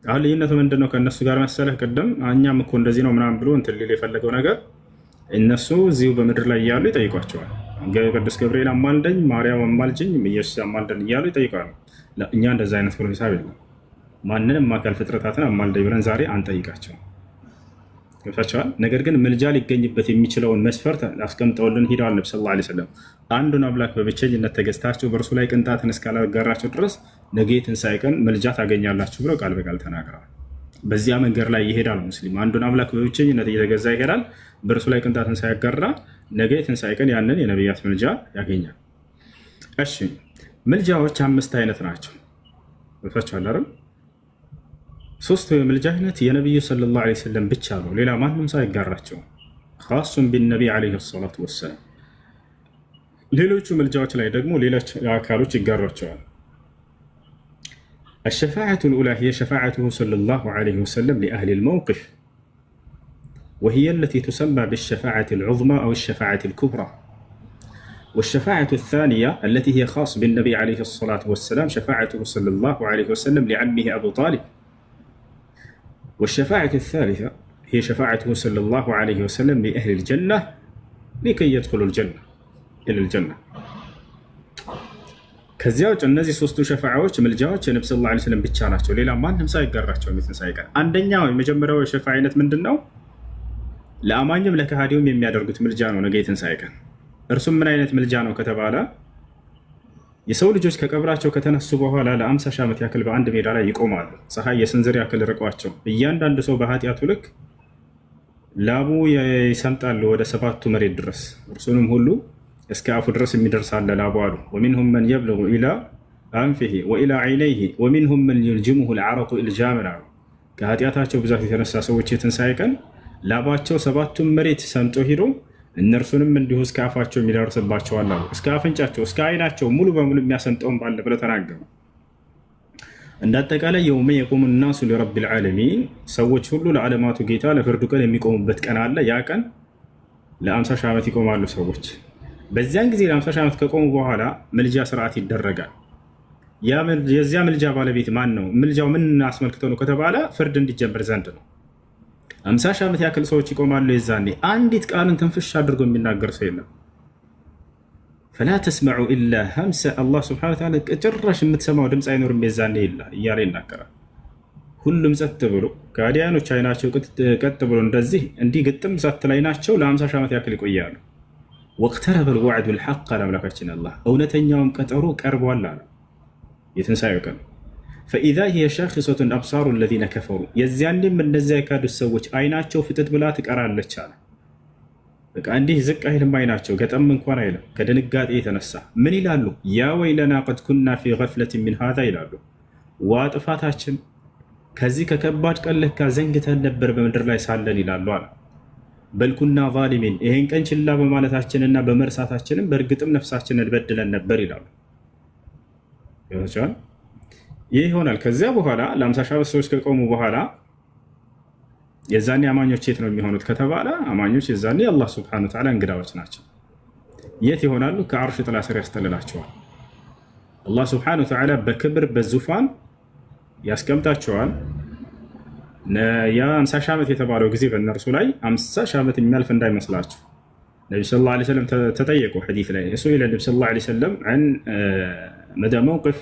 አሁን ልዩነቱ ምንድን ነው ከእነሱ ጋር መሰለህ? ቅድም እኛም እኮ እንደዚህ ነው ምናምን ብሎ እንትን ሊል የፈለገው ነገር እነሱ እዚሁ በምድር ላይ እያሉ ይጠይቋቸዋል። ቅዱስ ገብርኤል አማልደኝ፣ ማርያም አማልጅኝ፣ ኢየሱስ አማልደን እያሉ ይጠይቃሉ። እኛ እንደዚ አይነት ብሎ ሂሳብ የለም። ማንንም አካል ፍጥረታትን አማልደኝ ብለን ዛሬ አንጠይቃቸው። ገብታችኋል? ነገር ግን ምልጃ ሊገኝበት የሚችለውን መስፈርት አስቀምጠውልን ሂደዋል ነቢ ሰለላሁ ዐለይሂ ወሰለም። አንዱን አምላክ በብቸኝነት ተገዝታችሁ በእርሱ ላይ ቅንጣትን እስካላጋራቸው ድረስ ነገ የትንሣኤ ቀን ምልጃ ታገኛላችሁ ብለው ቃል በቃል ተናግረዋል። በዚያ መንገድ ላይ ይሄዳል ሙስሊም። አንዱን አምላክ በብቸኝነት እየተገዛ ይሄዳል፣ በእርሱ ላይ ቅንጣትን ሳያጋራ ነገ የትንሣኤ ቀን ያንን የነቢያት ምልጃ ያገኛል። እሺ ምልጃዎች 5 አይነት ናቸው። ገብታችኋል አይደል? 3ቱ የምልጃ አይነት የነቢዩ ሰለላሁ ዐለይሂ ወሰለም ብቻ ነው፣ ሌላ ማንም ሰው አይጋራቸው። ኻሱን ቢነቢይ ዐለይሂ ሰላቱ ወሰላም። ሌሎቹ ምልጃዎች ላይ ደግሞ ሌሎች አካሎች ይጋሯቸዋል። الشفاعة الأولى هي شفاعته صلى الله عليه وسلم لأهل الموقف، وهي التي تسمى بالشفاعة العظمى أو الشفاعة الكبرى. والشفاعة الثانية التي هي خاص بالنبي عليه الصلاة والسلام شفاعته صلى الله عليه وسلم لعمه أبو طالب. والشفاعة الثالثة هي شفاعته صلى الله عليه وسلم لأهل الجنة لكي يدخلوا الجنة إلى الجنة. ከዚያ ውጭ እነዚህ 3ቱ ሸፋዓዎች ምልጃዎች የነብዩ ሰለላሁ ዐለይሂ ወሰለም ብቻ ናቸው፣ ሌላ ማንም ሰው አይጋራቸው። የትንሣኤ ቀን አንደኛው የመጀመሪያው የሸፋዓ አይነት ምንድን ነው? ለአማኝም ለከሃዲውም የሚያደርጉት ምልጃ ነው ነገ የትንሣኤ ቀን። እርሱም ምን አይነት ምልጃ ነው ከተባለ የሰው ልጆች ከቀብራቸው ከተነሱ በኋላ ለ50 ሺህ ዓመት ያክል በአንድ ሜዳ ላይ ይቆማሉ። ፀሐይ የስንዝር ያክል ርቀዋቸው እያንዳንዱ ሰው በኃጢአቱ ልክ ላቡ ይሰምጣሉ ወደ 7ቱ መሬት ድረስ፣ እርሱንም ሁሉ እስከ አፉ ድረስ የሚደርስ አለ ላቡ አሉ። ወሚንሁም መን የብልጉ ኢላ አንፊሂ ወኢላ ዐይነይሂ ወሚንሁም መን ዩልጅሙሁ ልዓረቁ ኢልጃመን አሉ። ከኃጢአታቸው ብዛት የተነሳ ሰዎች የትንሣኤ ቀን ላባቸው 7ቱን መሬት ሰምጦ ሂዶ እነርሱንም እንዲሁ እስከ አፋቸው የሚደርስባቸዋል አሉ። እስከ አፍንጫቸው እስከ አይናቸው ሙሉ በሙሉ የሚያሰምጠውን ባለ ብለው ተናገሩ። እንደ አጠቃላይ የውመ የቁሙ ናሱ ሊረቢል ዓለሚን ሰዎች ሁሉ ለዓለማቱ ጌታ ለፍርዱ ቀን የሚቆሙበት ቀን አለ። ያ ቀን ለ50 ሺህ ዓመት ይቆማሉ ሰዎች። በዚያን ጊዜ ለ50 ሺህ ዓመት ከቆሙ በኋላ ምልጃ ስርዓት ይደረጋል። የዚያ ምልጃ ባለቤት ማን ነው? ምልጃው ምን አስመልክቶ ነው ከተባለ ፍርድ እንዲጀምር ዘንድ ነው። 50 ሺህ ዓመት ያክል ሰዎች ይቆማሉ። የዛኔ አንዲት ቃልን ትንፍሽ አድርጎ የሚናገር ሰው የለም። ፈላ ተስመዑ ኢላ ሀምሰ አላህ ስብሐነሁ ወተዓላ ጭራሽ የምትሰማው ድምፅ አይኖርም የዛኔ እያለ ይናገራል። ሁሉም ጸጥ ብሎ ከአዲያኖች አይናቸው ቀጥ ብሎ እንደዚህ እንዲህ ግጥም ሳትል አይናቸው ለ50 ሺህ ዓመት ያክል ይቆያሉ። ወቅተረበል ወዕዱል ሐቅ አለ አምላካችን አላህ፣ እውነተኛውም ቀጠሮ ቀርቧል አለ የትንሣኤው ቀን። ፈኢዛ ሂየ ሻኺሰቱን አብሳሩ ለዚነ ከፈሩ፣ የዚያኔም እነዚያ የካዱት ሰዎች አይናቸው ፍጥጥ ብላ ትቀራለች አለ። በቃ እንዲህ ዝቅ አይልም አይናቸው፣ ገጠም እንኳን አይልም ከድንጋጤ የተነሳ። ምን ይላሉ? ያ ወይለና ቀድ ኩና ፊ ገፍለትን ሚን ሃዛ ይላሉ። ዋ ጥፋታችን፣ ከዚህ ከከባድ ቀን ለካ ዘንግተን ነበር በምድር ላይ ሳለን ይላሉ አለ። በልኩና ዛሊሚን፣ ይሄን ቀን ችላ በማለታችንና በመርሳታችንም በእርግጥም ነፍሳችንን በድለን ነበር ይላሉ። ይሆናል ይህ ይሆናል። ከዚያ በኋላ ለ50 ሺህ ሰዎች ከቆሙ በኋላ የዛኔ አማኞች የት ነው የሚሆኑት ከተባለ አማኞች የዛኔ አላህ ሱብሓነሁ ወተዓላ እንግዳዎች ናቸው። የት ይሆናሉ? ከአርሽ ጥላ ስር ያስተልላቸዋል። አላህ ሱብሓነሁ ወተዓላ በክብር በዙፋን ያስቀምጣቸዋል። ያ 50 ሺህ ዓመት የተባለው ጊዜ በእነርሱ ላይ 50 ሺህ ዓመት የሚያልፍ እንዳይመስላችሁ። ነቢ ሰለላሁ ዐለይሂ ወሰለም ተጠየቁ ሐዲስ ላይ እሱ ኢለ ነቢ ሰለላሁ ዐለይሂ ወሰለም عن مدى موقف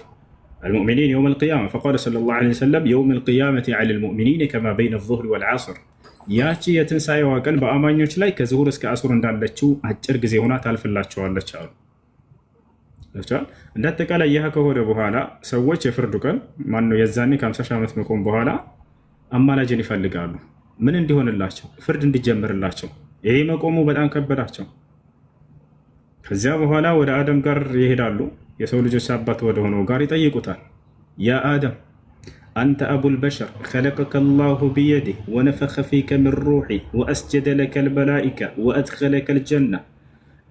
المؤمنين يوم القيامة فقال صلى الله عليه وسلم يوم القيامة على المؤمنين كما بين الظهر والعصر ያቺ የትንሣኤዋ ቀን በአማኞች ላይ ከዙሁር እስከ አሱር እንዳለችው አጭር ጊዜ ሆና ታልፍላቸዋለች አሉ። እንደ አጠቃላይ ይህ ከሆነ በኋላ ሰዎች የፍርዱ ቀን ማነው የዛኔ ከ50 ሺህ ዓመት መቆም በኋላ አማላጅን ይፈልጋሉ። ምን እንዲሆንላቸው? ፍርድ እንዲጀምርላቸው። ይሄ መቆሙ በጣም ከበዳቸው። ከዚያ በኋላ ወደ አደም ጋር ይሄዳሉ። የሰው ልጆች አባት ወደ ሆነው ጋር ይጠይቁታል። ያ አደም አንተ አቡል በሸር ኸለቀከ አላሁ ቢየዲህ ወነፈኸ ፊከ ምን ሩሒ ወአስጀደ ለከ ልመላኢካ ወአድኸለከ ልጀና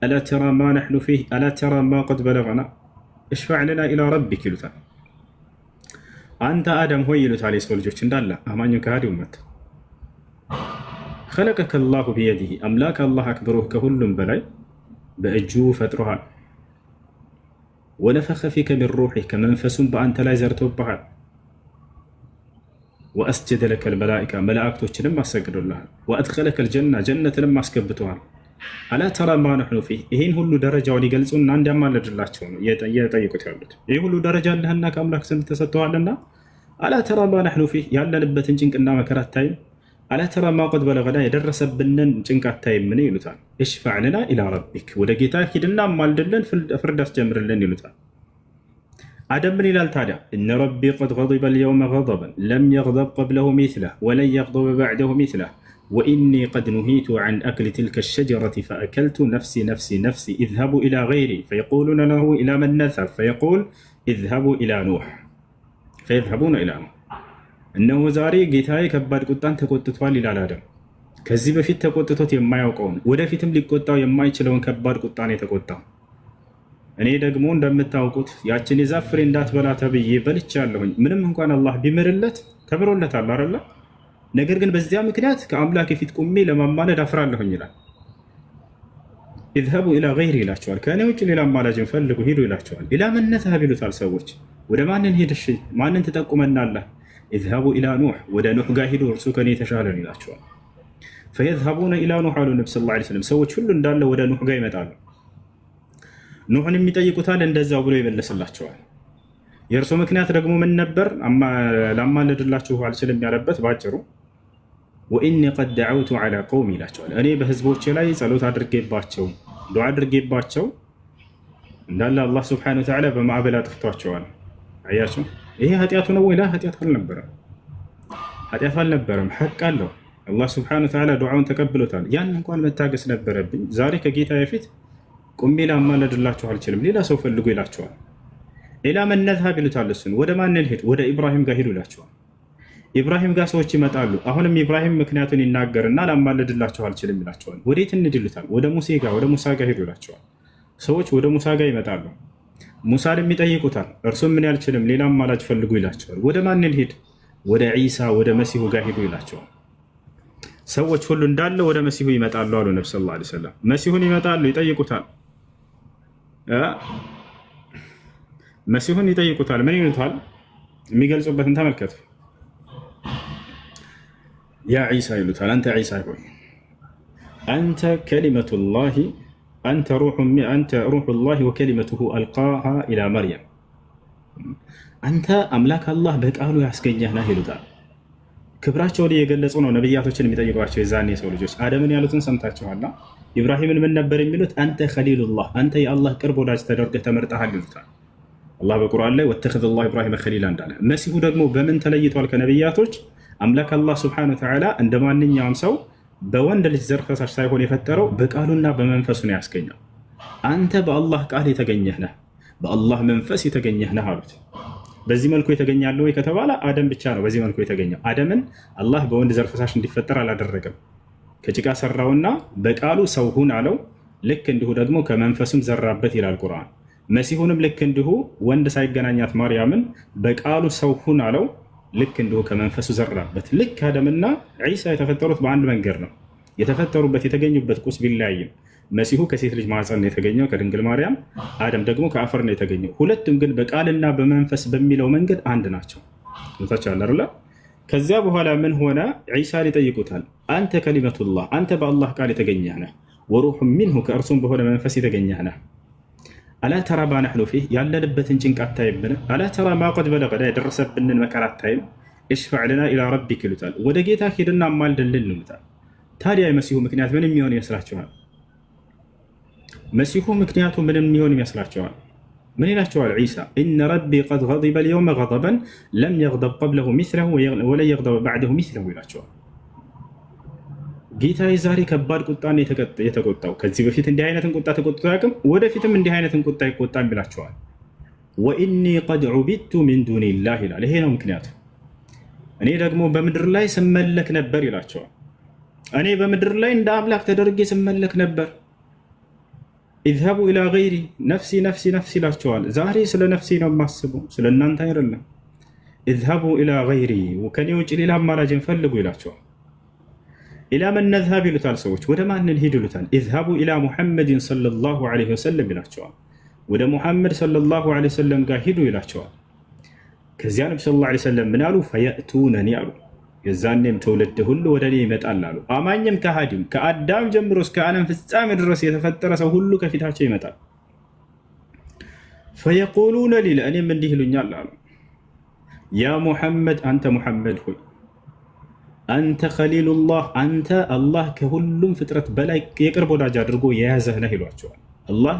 አላ ተራ ማ ነሕኑ ፊህ አላ ተራ ማ ቀድ በለገና እሽፋዕ ለና ኢላ ረቢክ ይሉታል። አንተ አደም ሆይ ይሉታል የሰው ልጆች እንዳለ አማኙን ከሃዲው መት ኸለቀከ አላሁ ቢየዲህ አምላክ አላህ አክብሮህ ከሁሉም በላይ በእጁ ፈጥሮሃል። ወነፈኸ ፊከ ምን ሩሒህ ከመንፈሱም በአንተ ላይ ዘርቶብሃል። ወአስጀደ ለከ ልመላኢካ መላእክቶችንም አሰግዶልሃል። ወአድኸለከ ልጀና ጀነትንም አስገብተዋል። አላ ተራ ማ ነሕኑ ፊህ ይህን ሁሉ ደረጃውን ይገልጹና እንዲያማለድላቸው ነው እየጠየቁት ያሉት። ይህ ሁሉ ደረጃ አለህና ከአምላክ ዘንድ ተሰጥተዋልና አላ ተራ ማ ነሕኑ ፊህ ያለንበትን ጭንቅና መከራ አታይም? አላ ተራ ማ ቀድ በለገና የደረሰብንን ጭንቅ አታይም? ምን ይሉታል? እሽፋዕ ለና ኢላ ረቢክ ወደ ጌታ ሂድና ማልድልን ፍርድ አስጀምርልን ይሉታል። አደም ምን ይላል ታዲያ? እነ ረቢ ቀድ ገضበ ልየውመ ገضበን ለም የግضብ ቀብለሁ ሚስለህ ወለን የግضበ ባዕደሁ ሚስለህ ወኢኒ ቀድ ኑሂቱ ዐን አክሊ ትልከ ሸጀረቲ ፈአከልቱ ነፍሲ ነፍሲ ነፍሲ ኢዝሀቡ ኢላ ገይሪ ፈየቁሉነ ለሁ ኢላ መን ነዝሀብ ፈየቁል ኢዝሀቡ ኢላ ኑሕ ፈየዝሀቡነ ኢላ ኑሕ። እነሆ ዛሬ ጌታዬ ከባድ ቁጣን ተቆጥቷል ይላል አደም። ከዚህ በፊት ተቆጥቶት የማያውቀውን ወደፊትም ሊቆጣው የማይችለውን ከባድ ቁጣን የተቆጣው። እኔ ደግሞ እንደምታውቁት ያችን የዛፍ ፍሬ እንዳትበላ ተብዬ በልቻለሁኝ። ምንም እንኳን አላህ ቢምርለት ተምሮለታል አይደለ? ነገር ግን በዚያ ምክንያት ከአምላክ ፊት ቁሜ ለማማለድ አፍራለሁኝ ይላል። ኢዝሀቡ ኢላ ገይሪ ይላቸዋል። ከእኔ ውጭ ሌላ አማላጅን ፈልጉ ሂዱ ይላቸዋል። ኢላ መን ነዝሀብ ይሉታል ሰዎች። ወደ ማንን ሄድ? እሺ ማንን ትጠቁመናለህ? ኢዝሀቡ ኢላ ኑሕ ወደ ኑሕ ጋር ሂዱ እርሱ ከኔ የተሻለ ነው ይላቸዋል። ፈየዝሀቡነ ኢላ ኑሕ አሉ ነቢ ሰለላሁ ዐለይሂ ወሰለም። ሰዎች ሁሉ እንዳለ ወደ ኑሕ ጋር ይመጣሉ። ኑሕን የሚጠይቁታል፣ እንደዛው ብሎ ይመለስላቸዋል። የእርሱ ምክንያት ደግሞ ምን ነበር? ላማልድላችሁ አልችልም ያለበት ባጭሩ ወኢኒ ቀድ ደዐውቱ ዐላ ቀውሚ ይላቸዋል። እኔ በህዝቦቼ ላይ ጸሎት አድርጌባቸው ዱዓ አድርጌባቸው እንዳለ አላህ ሱብሓነሁ ወተዓላ በማዕበል አጥፍቷቸዋል። አያችሁ፣ ይሄ ኃጢአቱ ነው ወይ? ላ ኃጢአት አልነበረም። ኃጢአት አልነበረም፣ ሐቅ አለው። አላህ ሱብሓነሁ ወተዓላ ዱዓውን ተቀብሎታል። ያን እንኳን መታገስ ነበረብኝ። ዛሬ ከጌታ በፊት ቁሜ ላማለድላችሁ አልችልም፣ ሌላ ሰው ፈልጉ ይላቸዋል። ኢላ መን ነዝሀብ ይሉታል። እሱን ወደ ማንን ሄድ? ወደ ኢብራሂም ጋር ሄዱ ይላቸዋል። ኢብራሂም ጋር ሰዎች ይመጣሉ። አሁንም ኢብራሂም ምክንያቱን ይናገርና ላማልድላቸው አልችልም ይላቸዋል። ወዴት እንድሉታል? ወደ ሙሳ ጋር ሄዱ ይላቸዋል። ሰዎች ወደ ሙሳ ጋር ይመጣሉ። ሙሳንም ይጠይቁታል። እርሱም ምን ያልችልም ሌላ አማላጅ ፈልጉ ይላቸዋል። ወደ ማን ልሂድ? ወደ ዒሳ ወደ መሲሁ ጋር ሄዱ ይላቸዋል። ሰዎች ሁሉ እንዳለ ወደ መሲሁ ይመጣሉ አሉ ነብዩ ሰለላሁ ዐለይሂ ወሰለም። መሲሁን ይመጣሉ፣ ይጠይቁታል። መሲሁን ይጠይቁታል። ምን ይሉታል? የሚገልጹበትን ተመልከቱ። ያ ዒሳ ይሉታል። አንተ ዒሳ ሆይ አንተ ከሊመቱላሂ አንተ ሩሑላሂ ወከሊመቱሁ አልቃሃ ኢላ መርየም፣ አንተ አምላክ አላህ በቃሉ ያስገኘህ ነህ ይሉታል። ክብራቸውን እየገለጹ ነው ነቢያቶችን የሚጠይቋቸው። የዛኔ የሰው ልጆች አደምን ያሉትን ሰምታችኋላ። ኢብራሂምን ምን ነበር የሚሉት? አንተ ከሊሉላህ፣ አንተ የአላህ ቅርብ ወዳጅ ተደርገህ ተመርጠሃል ይሉታል። አላህ በቁርአን ላይ ወተኸዘ ላሁ ኢብራሂመ ከሊላ እንዳለ። መሲሁ ደግሞ በምን ተለይቷል ከነቢያቶች? አምላክ አላህ ስብሐነሁ ወተዓላ እንደ ማንኛውም ሰው በወንድ ልጅ ዘር ፈሳሽ ሳይሆን የፈጠረው በቃሉና በመንፈሱ ነው ያስገኘው። አንተ በአላህ ቃል የተገኘህ ነህ፣ በአላህ መንፈስ የተገኘህ ነህ አሉት። በዚህ መልኩ የተገኛለ ወይ ከተባለ አደም ብቻ ነው በዚህ መልኩ የተገኘው። አደምን አላህ በወንድ ዘር ፈሳሽ እንዲፈጠር አላደረገም። ከጭቃ ሰራውና በቃሉ ሰው ሁን አለው። ልክ እንዲሁ ደግሞ ከመንፈሱም ዘራበት ይላል ቁርአን። መሲሁንም ልክ እንዲሁ ወንድ ሳይገናኛት ማርያምን በቃሉ ሰው ሁን አለው። ልክ እንዲሁ ከመንፈሱ ዘራበት። ልክ አደምና ዒሳ የተፈጠሩት በአንድ መንገድ ነው የተፈጠሩበት። የተገኙበት ቁስ ቢለያይም መሲሁ ከሴት ልጅ ማህፀን ነው የተገኘው ከድንግል ማርያም፣ አደም ደግሞ ከአፈር ነው የተገኘው። ሁለቱም ግን በቃልና በመንፈስ በሚለው መንገድ አንድ ናቸው። ታቻለ። ከዚያ በኋላ ምን ሆነ? ዒሳን ይጠይቁታል። አንተ ከሊመቱላህ፣ አንተ በአላህ ቃል የተገኘህ ነህ፣ ወሩሑ ሚንሁ ከእርሱም በሆነ መንፈስ የተገኘህ ነህ። አላ ተራ ማ ነሕኑ ፊህ፣ ያለንበትን ጭንቅ አታይብን? አላ ተራ ማ ቀድ በለገና የደረሰብንን መከራ አታይም? እሽፈዕ ለና ኢላ ረቢክ ይሉታል። ወደ ጌታ ሂድና አማልድልን ይሉታል። ታዲያ የመሲሁ ምክንያት ምን የሚሆን ይመስላችኋል? መሲሁ ምክንያቱ ምን የሚሆን ይመስላችኋል? ምን ይላቸዋል ዒሳ? ኢነ ረቢ ቀድ ገዲበ ልየውመ ገደበን ለም የግደብ ቀብለሁ ሚስለሁ ወለን የግደበ ባዕደሁ ሚስለሁ ይላቸዋል። ጌታዬ ዛሬ ከባድ ቁጣን የተቆጣው፣ ከዚህ በፊት እንዲህ አይነትን ቁጣ ተቆጥቶ አያውቅም፣ ወደፊትም እንዲህ አይነትን ቁጣ ይቆጣም ይላቸዋል። ወኢኒ ቀድ ዑቢድቱ ሚን ዱኒላህ ይላል። ይሄ ነው ምክንያቱ። እኔ ደግሞ በምድር ላይ ስመለክ ነበር ይላቸዋል። እኔ በምድር ላይ እንደ አምላክ ተደርጌ ስመለክ ነበር። ኢዝሀቡ ኢላ ገይሪ ነፍሲ ነፍሲ ነፍሲ ይላቸዋል። ዛሬ ስለ ነፍሴ ነው የማስበው፣ ስለ እናንተ አይደለም። ኢዝሀቡ ኢላ ገይሪ፣ ከኔ ውጭ ሌላ አማራጅን ፈልጉ ይላቸዋል። ኢላ መን ነዝሀብ ይሉታል ሰዎች። ወደ ማን እንሂድ ይሉታል። ኢዝሀቡ ኢላ ሙሐመድን ሰለላሁ ዐለይሂ ወሰለም ይላቸዋል። ወደ ሙሐመድ ሰለላሁ ዐለይሂ ወሰለም ጋር ሂዱ ይላቸዋል። ከዚያ ነቢ ሰለላሁ ዐለይሂ ወሰለም ምን አሉ? ፈየእቱነኒ አሉ። የዛኔም ትውልድ ሁሉ ወደ እኔ ይመጣል አሉ። አማኝም ከሃዲም ከአዳም ጀምሮ እስከ ዓለም ፍጻሜ ድረስ የተፈጠረ ሰው ሁሉ ከፊታቸው ይመጣል። ፈየቁሉነ ሊ፣ ለእኔም እንዲህ ይሉኛል አሉ። ያ ሙሐመድ፣ አንተ ሙሐመድ ሆይ አንተ ከሊሉላህ፣ አንተ አላህ ከሁሉም ፍጥረት በላይ የቅርብ ወዳጅ አድርጎ የያዘህ ነህ ይሏቸዋል። አላህ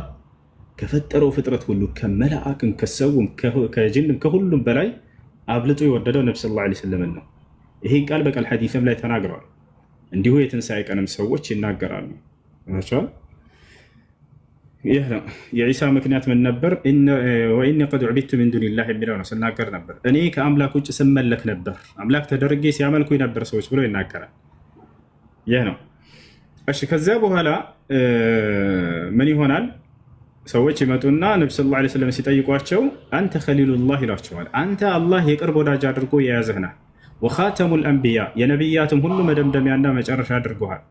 ከፈጠረው ፍጥረት ሁሉ ከመላእክም ከሰውም ከጅንም ከሁሉም በላይ አብልጦ የወደደው ነቢ ሰለላሁ ዐለይሂ ወሰለም ነው። ይህን ቃል በቃል ሐዲስም ላይ ተናግረዋል። እንዲሁ የትንሣኤ ቀንም ሰዎች ይናገራሉ። ይህ ነው የዒሳ ምክንያት ምን ነበር? ወኢኒ ቀድ ዑቢድቱ ሚን ዱኒላህ የሚለው ነው ስናገር ነበር። እኔ ከአምላክ ውጭ ስመለክ ነበር፣ አምላክ ተደርጌ ሲያመልኩ ነበር ሰዎች ብሎ ይናገራል። ይህ ነው። እሺ፣ ከዚያ በኋላ ምን ይሆናል? ሰዎች ይመጡና ነቢ ሰለላሁ ዐለይሂ ወሰለም ሲጠይቋቸው አንተ ከሊሉላህ ይሏቸዋል። አንተ አላህ የቅርብ ወዳጅ አድርጎ የያዘህ ነህ። ወኻተሙል አንቢያ፣ የነቢያትም ሁሉ መደምደሚያና መጨረሻ አድርጎሃል።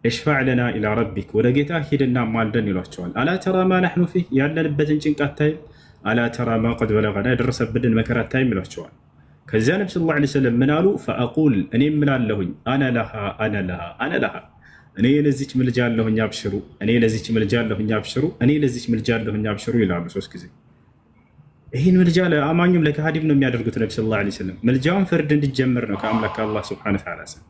እሽፋዕ ለና ኢላ ረቢክ፣ ወደ ጌታ ሂድና ማልደን ይሏቸዋል። አላ ተራ ማ ነሕኑ ፊህ፣ ያለንበትን ጭንቅ አታይም? አላ ተራ ማ ቀድ በለገና፣ የደረሰብንን መከራ አታይም ይሏቸዋል። ከዚያ ነቢ ሰለላሁ ዐለይሂ ወሰለም ምን አሉ? ፈአቁል፣ እኔ እምላለሁኝ አነ ለሃ አነ ለሃ አነ ለሃ፣ እኔ ለዚች ምልጃ አለሁኝ አብሽሩ፣ እኔ ለዚች ምልጃ አለሁኝ አብሽሩ፣ እኔ ለዚች ምልጃ አለሁኝ አብሽሩ ይላሉ 3 ጊዜ። ይህን ምልጃ ለአማኙም ለካሃዲም ነው የሚያደርጉት ነቢ ሰለላሁ ዐለይሂ ወሰለም። ምልጃውን ፍርድ እንዲጀምር ነው ከአምላክ ከአላህ ሱብሓነሁ ወተዓላ ዘንድ።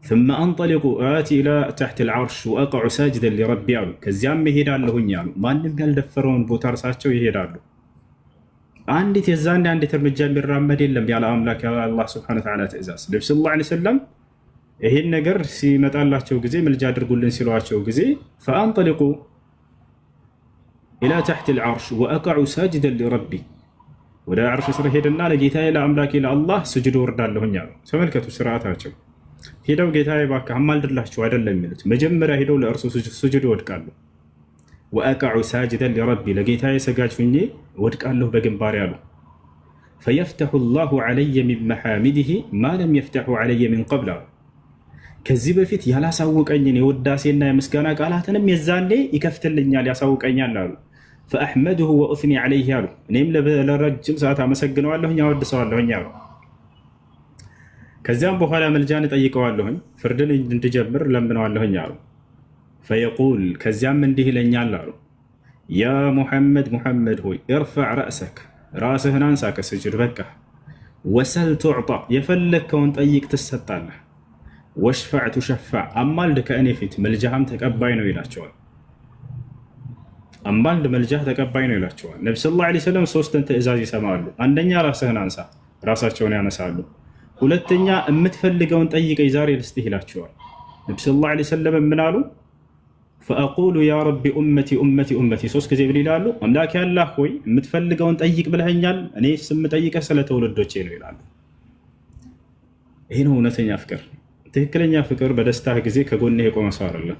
ثم انطلق آتي الى تحت العرش واقع ساجدا لربي አሉ። ከዚያም እሄዳለሁኝ አሉ። ማንም ያልደፈረውን ቦታ እርሳቸው ይሄዳሉ። አንዲት የዛንዴ አንዲት እርምጃ የሚራመድ የለም ያለ አምላክ አላህ ሱብሓነሁ ወተዓላ ትእዛዝ። ነቢ ሰለላሁ ዐለይሂ ወሰለም ይህን ነገር ሲመጣላቸው ጊዜ ምልጃ አድርጉልን ሲሏቸው ጊዜ ፈአንጠሊቁ ኢላ ተሕት ልዓርሽ ወአቅዑ ሳጅደን ሊረቢ፣ ወደ አርሽ ስር ሄድና ለጌታዬ ለአምላኬ ለአላህ ስጅድ ወርዳለሁኝ አሉ። ተመልከቱ ስርዓታቸው። ሄደው ጌታዬ እባክህ አማልድላችሁ አይደለም የሚሉት፣ መጀመሪያ ሄደው ለእርሱ ስጅድ ይወድቃሉ። ወአቀዑ ሳጅደን ሊረቢ ለጌታዬ ሰጋጅ ሁኜ ወድቃለሁ በግንባሬ አሉ። ፈየፍተሑ ላሁ ዐለየ ሚን መሐሚድህ ማ ለም የፍተሑ ዐለየ ሚን ቀብል አሉ። ከዚህ በፊት ያላሳውቀኝን የውዳሴና የምስጋና ቃላትንም የዛኔ ይከፍትልኛል ያሳውቀኛል አሉ። ፈአሕመድሁ ወኡስኒ ዐለይህ አሉ። እኔም ለረጅም ሰዓት አመሰግነዋለሁኝ አወድሰዋለሁኝ አሉ። ከዚያም በኋላ መልጃን እጠይቀዋለሁኝ ፍርድን እንድጀምር ለምነዋለሁኝ አሉ። ፈየቁል ከዚያም እንዲህ ይለኛል አሉ፣ ያ ሙሐመድ ሙሐመድ ሆይ እርፈዕ ረእሰክ ራስህን አንሳ ከስጅድ በቃ፣ ወሰል ቱዕጣ የፈለግከውን ጠይቅ ትሰጣለህ፣ ወሽፈዕ ቱሸፋዕ አማልድ ከእኔ ፊት መልጃህም ተቀባይ ነው ይላቸዋል። አማልድ መልጃህ ተቀባይ ነው ይላቸዋል። ነቢ ስ ላ ሰለም ሶስትን ትእዛዝ ይሰማሉ። አንደኛ ራስህን አንሳ፣ ራሳቸውን ያነሳሉ። ሁለተኛ የምትፈልገውን ጠይቀኝ ዛሬ ልስጥህ ይላቸዋል። ነቢ ስ ላ ሰለም ምን አሉ? ፈአቁሉ ያ ረቢ ኡመቲ ኡመቲ ኡመቲ ሶስት ጊዜ ብል ይላሉ። አምላክ ያላህ ሆይ የምትፈልገውን ጠይቅ ብለኸኛል፣ እኔ ስምጠይቀህ ስለ ትውልዶቼ ነው ይላሉ። ይህ ነው እውነተኛ ፍቅር። ትክክለኛ ፍቅር በደስታህ ጊዜ ከጎንህ የቆመ ሰው አይደለም፣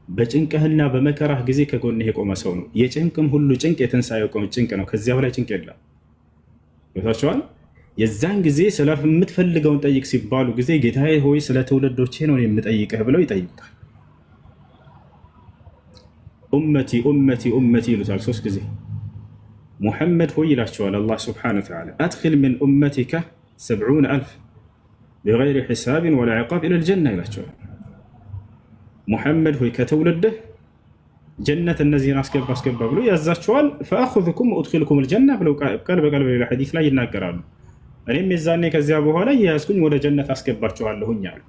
በጭንቅህና በመከራህ ጊዜ ከጎንህ የቆመ ሰው ነው። የጭንቅም ሁሉ ጭንቅ የትንሣኤው ጭንቅ ነው። ከዚያ በላይ ጭንቅ የለም። ይወታችኋል። የዛን ጊዜ ስለምትፈልገውን ጠይቅ ሲባሉ ጊዜ ጌታዬ ሆይ ስለ ትውልዶቼ ነው የምጠይቅህ ብለው ይጠይቁታል። ኡመቲ ኡመቲ ኡመቲ ይሉታል ሶስት ጊዜ። ሙሐመድ ሆይ ይላቸዋል አላህ ስብሓነሁ ወተዓላ አድኺል ሚን ኡመቲከ 70,000 ቢገይሪ ሒሳብን ወላ ዒቃብ ኢለል ጀና ይላቸዋል። ሙሐመድ ሆይ ከትውልድህ ጀነት እነዚህን አስገባ ብሎ ያዛቸዋል። ፈአኹዙኩም ወኡድኺልኩም አልጀና ብለው ቃል በቃል በሌላ ሐዲስ ላይ ይናገራሉ። እኔም የዛኔ ከዚያ በኋላ የያዝኩኝ ወደ ጀነት አስገባቸዋለሁኝ አሉ።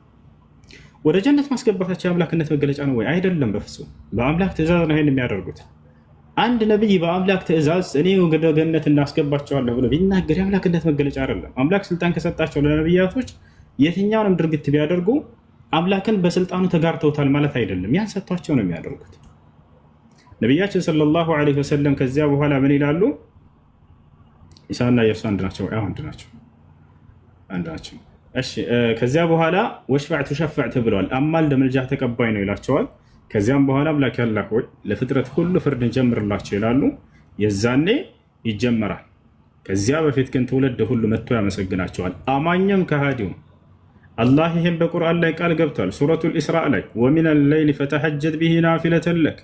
ወደ ጀነት ማስገባታቸው የአምላክነት መገለጫ ነው ወይ? አይደለም፣ በፍጹም። በአምላክ ትእዛዝ ነው ይሄን የሚያደርጉት። አንድ ነቢይ በአምላክ ትእዛዝ እኔ ወደ ገነት እናስገባቸዋለሁ ብሎ ቢናገር የአምላክነት መገለጫ አይደለም። አምላክ ስልጣን ከሰጣቸው ለነቢያቶች የትኛውንም ድርጊት ቢያደርጉ አምላክን በስልጣኑ ተጋርተውታል ማለት አይደለም። ያን ሰጥቷቸው ነው የሚያደርጉት። ነቢያችን ሰለላሁ ዐለይሂ ወሰለም ከዚያ በኋላ ምን ይላሉ? ኢሳና የእርሱ አንድ ናቸው? አንድ ናቸው፣ አንድ ናቸው። እሺ ከዚያ በኋላ ወሽፈዕ ቱሸፈዕ ተብለዋል። አማልድ መልጃህ ተቀባይ ነው ይላቸዋል። ከዚያም በኋላ አምላክ ያላህ ሆይ ለፍጥረት ሁሉ ፍርድን ጀምርላቸው ይላሉ። የዛኔ ይጀመራል። ከዚያ በፊት ግን ትውልድ ሁሉ መጥቶ ያመሰግናቸዋል። አማኝም ከሃዲውም። አላህ ይህም በቁርአን ላይ ቃል ገብቷል። ሱረቱል ኢስራእ ላይ ወሚነ ሌይሊ ፈተሐጀድ ቢሂ ናፊለተን ለክ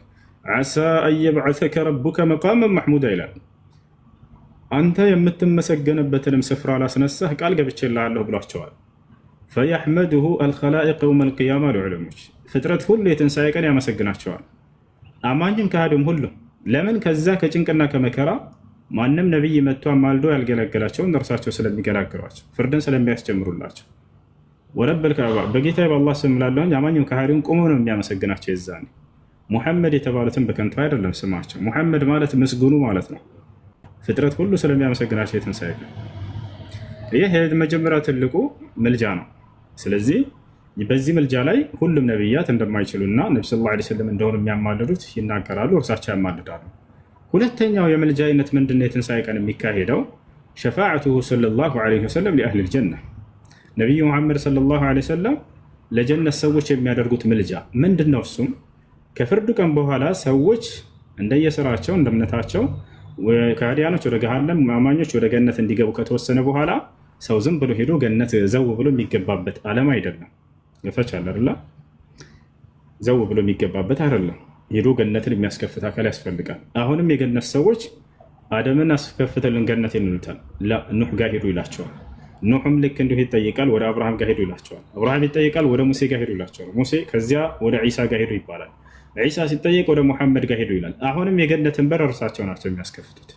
ዓሳ አን የብዓሰከ ረቡከ መቃመን መሕሙዳ ይላል። አንተ የምትመሰገንበትንም ስፍራ ላስነሳህ ቃል ገብቼልሃለሁ ብሏቸዋል። ፈየሕመድሁ አልኸላኢቅ የውመል ቂያማ ለዑለሞች ፍጥረት ሁሉ የትንሣኤ ቀን ያመሰግናቸዋል። አማኝም ከሃዲም ሁሉ። ለምን? ከዛ ከጭንቅና ከመከራ ማንም ነቢይ መጥቶ አማልዶ ያልገለገላቸውን እርሳቸው ስለሚገላግሏቸው ፍርድን ስለሚያስጀምሩላቸው። ወረበል ከዕባ በጌታ በአላህ ስም እላለሁኝ አማኝም ከሃዲም ቁሞ ነው የሚያመሰግናቸው። የዛኔ ሙሐመድ የተባሉትን በከንቱ አይደለም ስማቸው። ሙሐመድ ማለት ምስጉኑ ማለት ነው። ፍጥረት ሁሉ ስለሚያመሰግናቸው የትንሣኤ ቀን። ይህ የመጀመሪያው ትልቁ ምልጃ ነው። ስለዚህ በዚህ ምልጃ ላይ ሁሉም ነቢያት እንደማይችሉና ነቢ ሰለላሁ ዐለይሂ ወሰለም እንደሆኑ የሚያማልዱት ይናገራሉ፣ እርሳቸው ያማልዳሉ። ሁለተኛው የምልጃ አይነት ምንድነው? የትንሣኤ ቀን የሚካሄደው ሸፋዓቱሁ ሰለላሁ ዐለይሂ ወሰለም ሊአህሊል ጀና። ነቢዩ ሙሐመድ ሰለላሁ ዐለይሂ ወሰለም ለጀነት ሰዎች የሚያደርጉት ምልጃ ምንድን ነው? እሱም ከፍርዱ ቀን በኋላ ሰዎች እንደየስራቸው እንደ እምነታቸው ከሃዲያኖች ወደ ገሃነም፣ አማኞች ወደ ገነት እንዲገቡ ከተወሰነ በኋላ ሰው ዝም ብሎ ሄዶ ገነት ዘው ብሎ የሚገባበት ዓለም አይደለም። ገፋቻል አይደል? ዘው ብሎ የሚገባበት አይደለም። ሄዶ ገነትን የሚያስከፍት አካል ያስፈልጋል። አሁንም የገነት ሰዎች አደምን አስከፍተልን ገነት ይሉታል። ኑህ ጋር ሄዱ ይላቸዋል። ኑህም ልክ እንዲሁ ይጠይቃል፣ ወደ አብርሃም ጋር ሄዱ ይላቸዋል። አብርሃም ይጠይቃል፣ ወደ ሙሴ ጋር ሄዱ ይላቸዋል። ሙሴ ከዚያ ወደ ዒሳ ጋር ሄዱ ይባላል። ዒሳ ሲጠየቅ ወደ ሙሐመድ ጋር ሄዱ ይላል። አሁንም የገነትን በር እርሳቸው ናቸው የሚያስከፍቱት።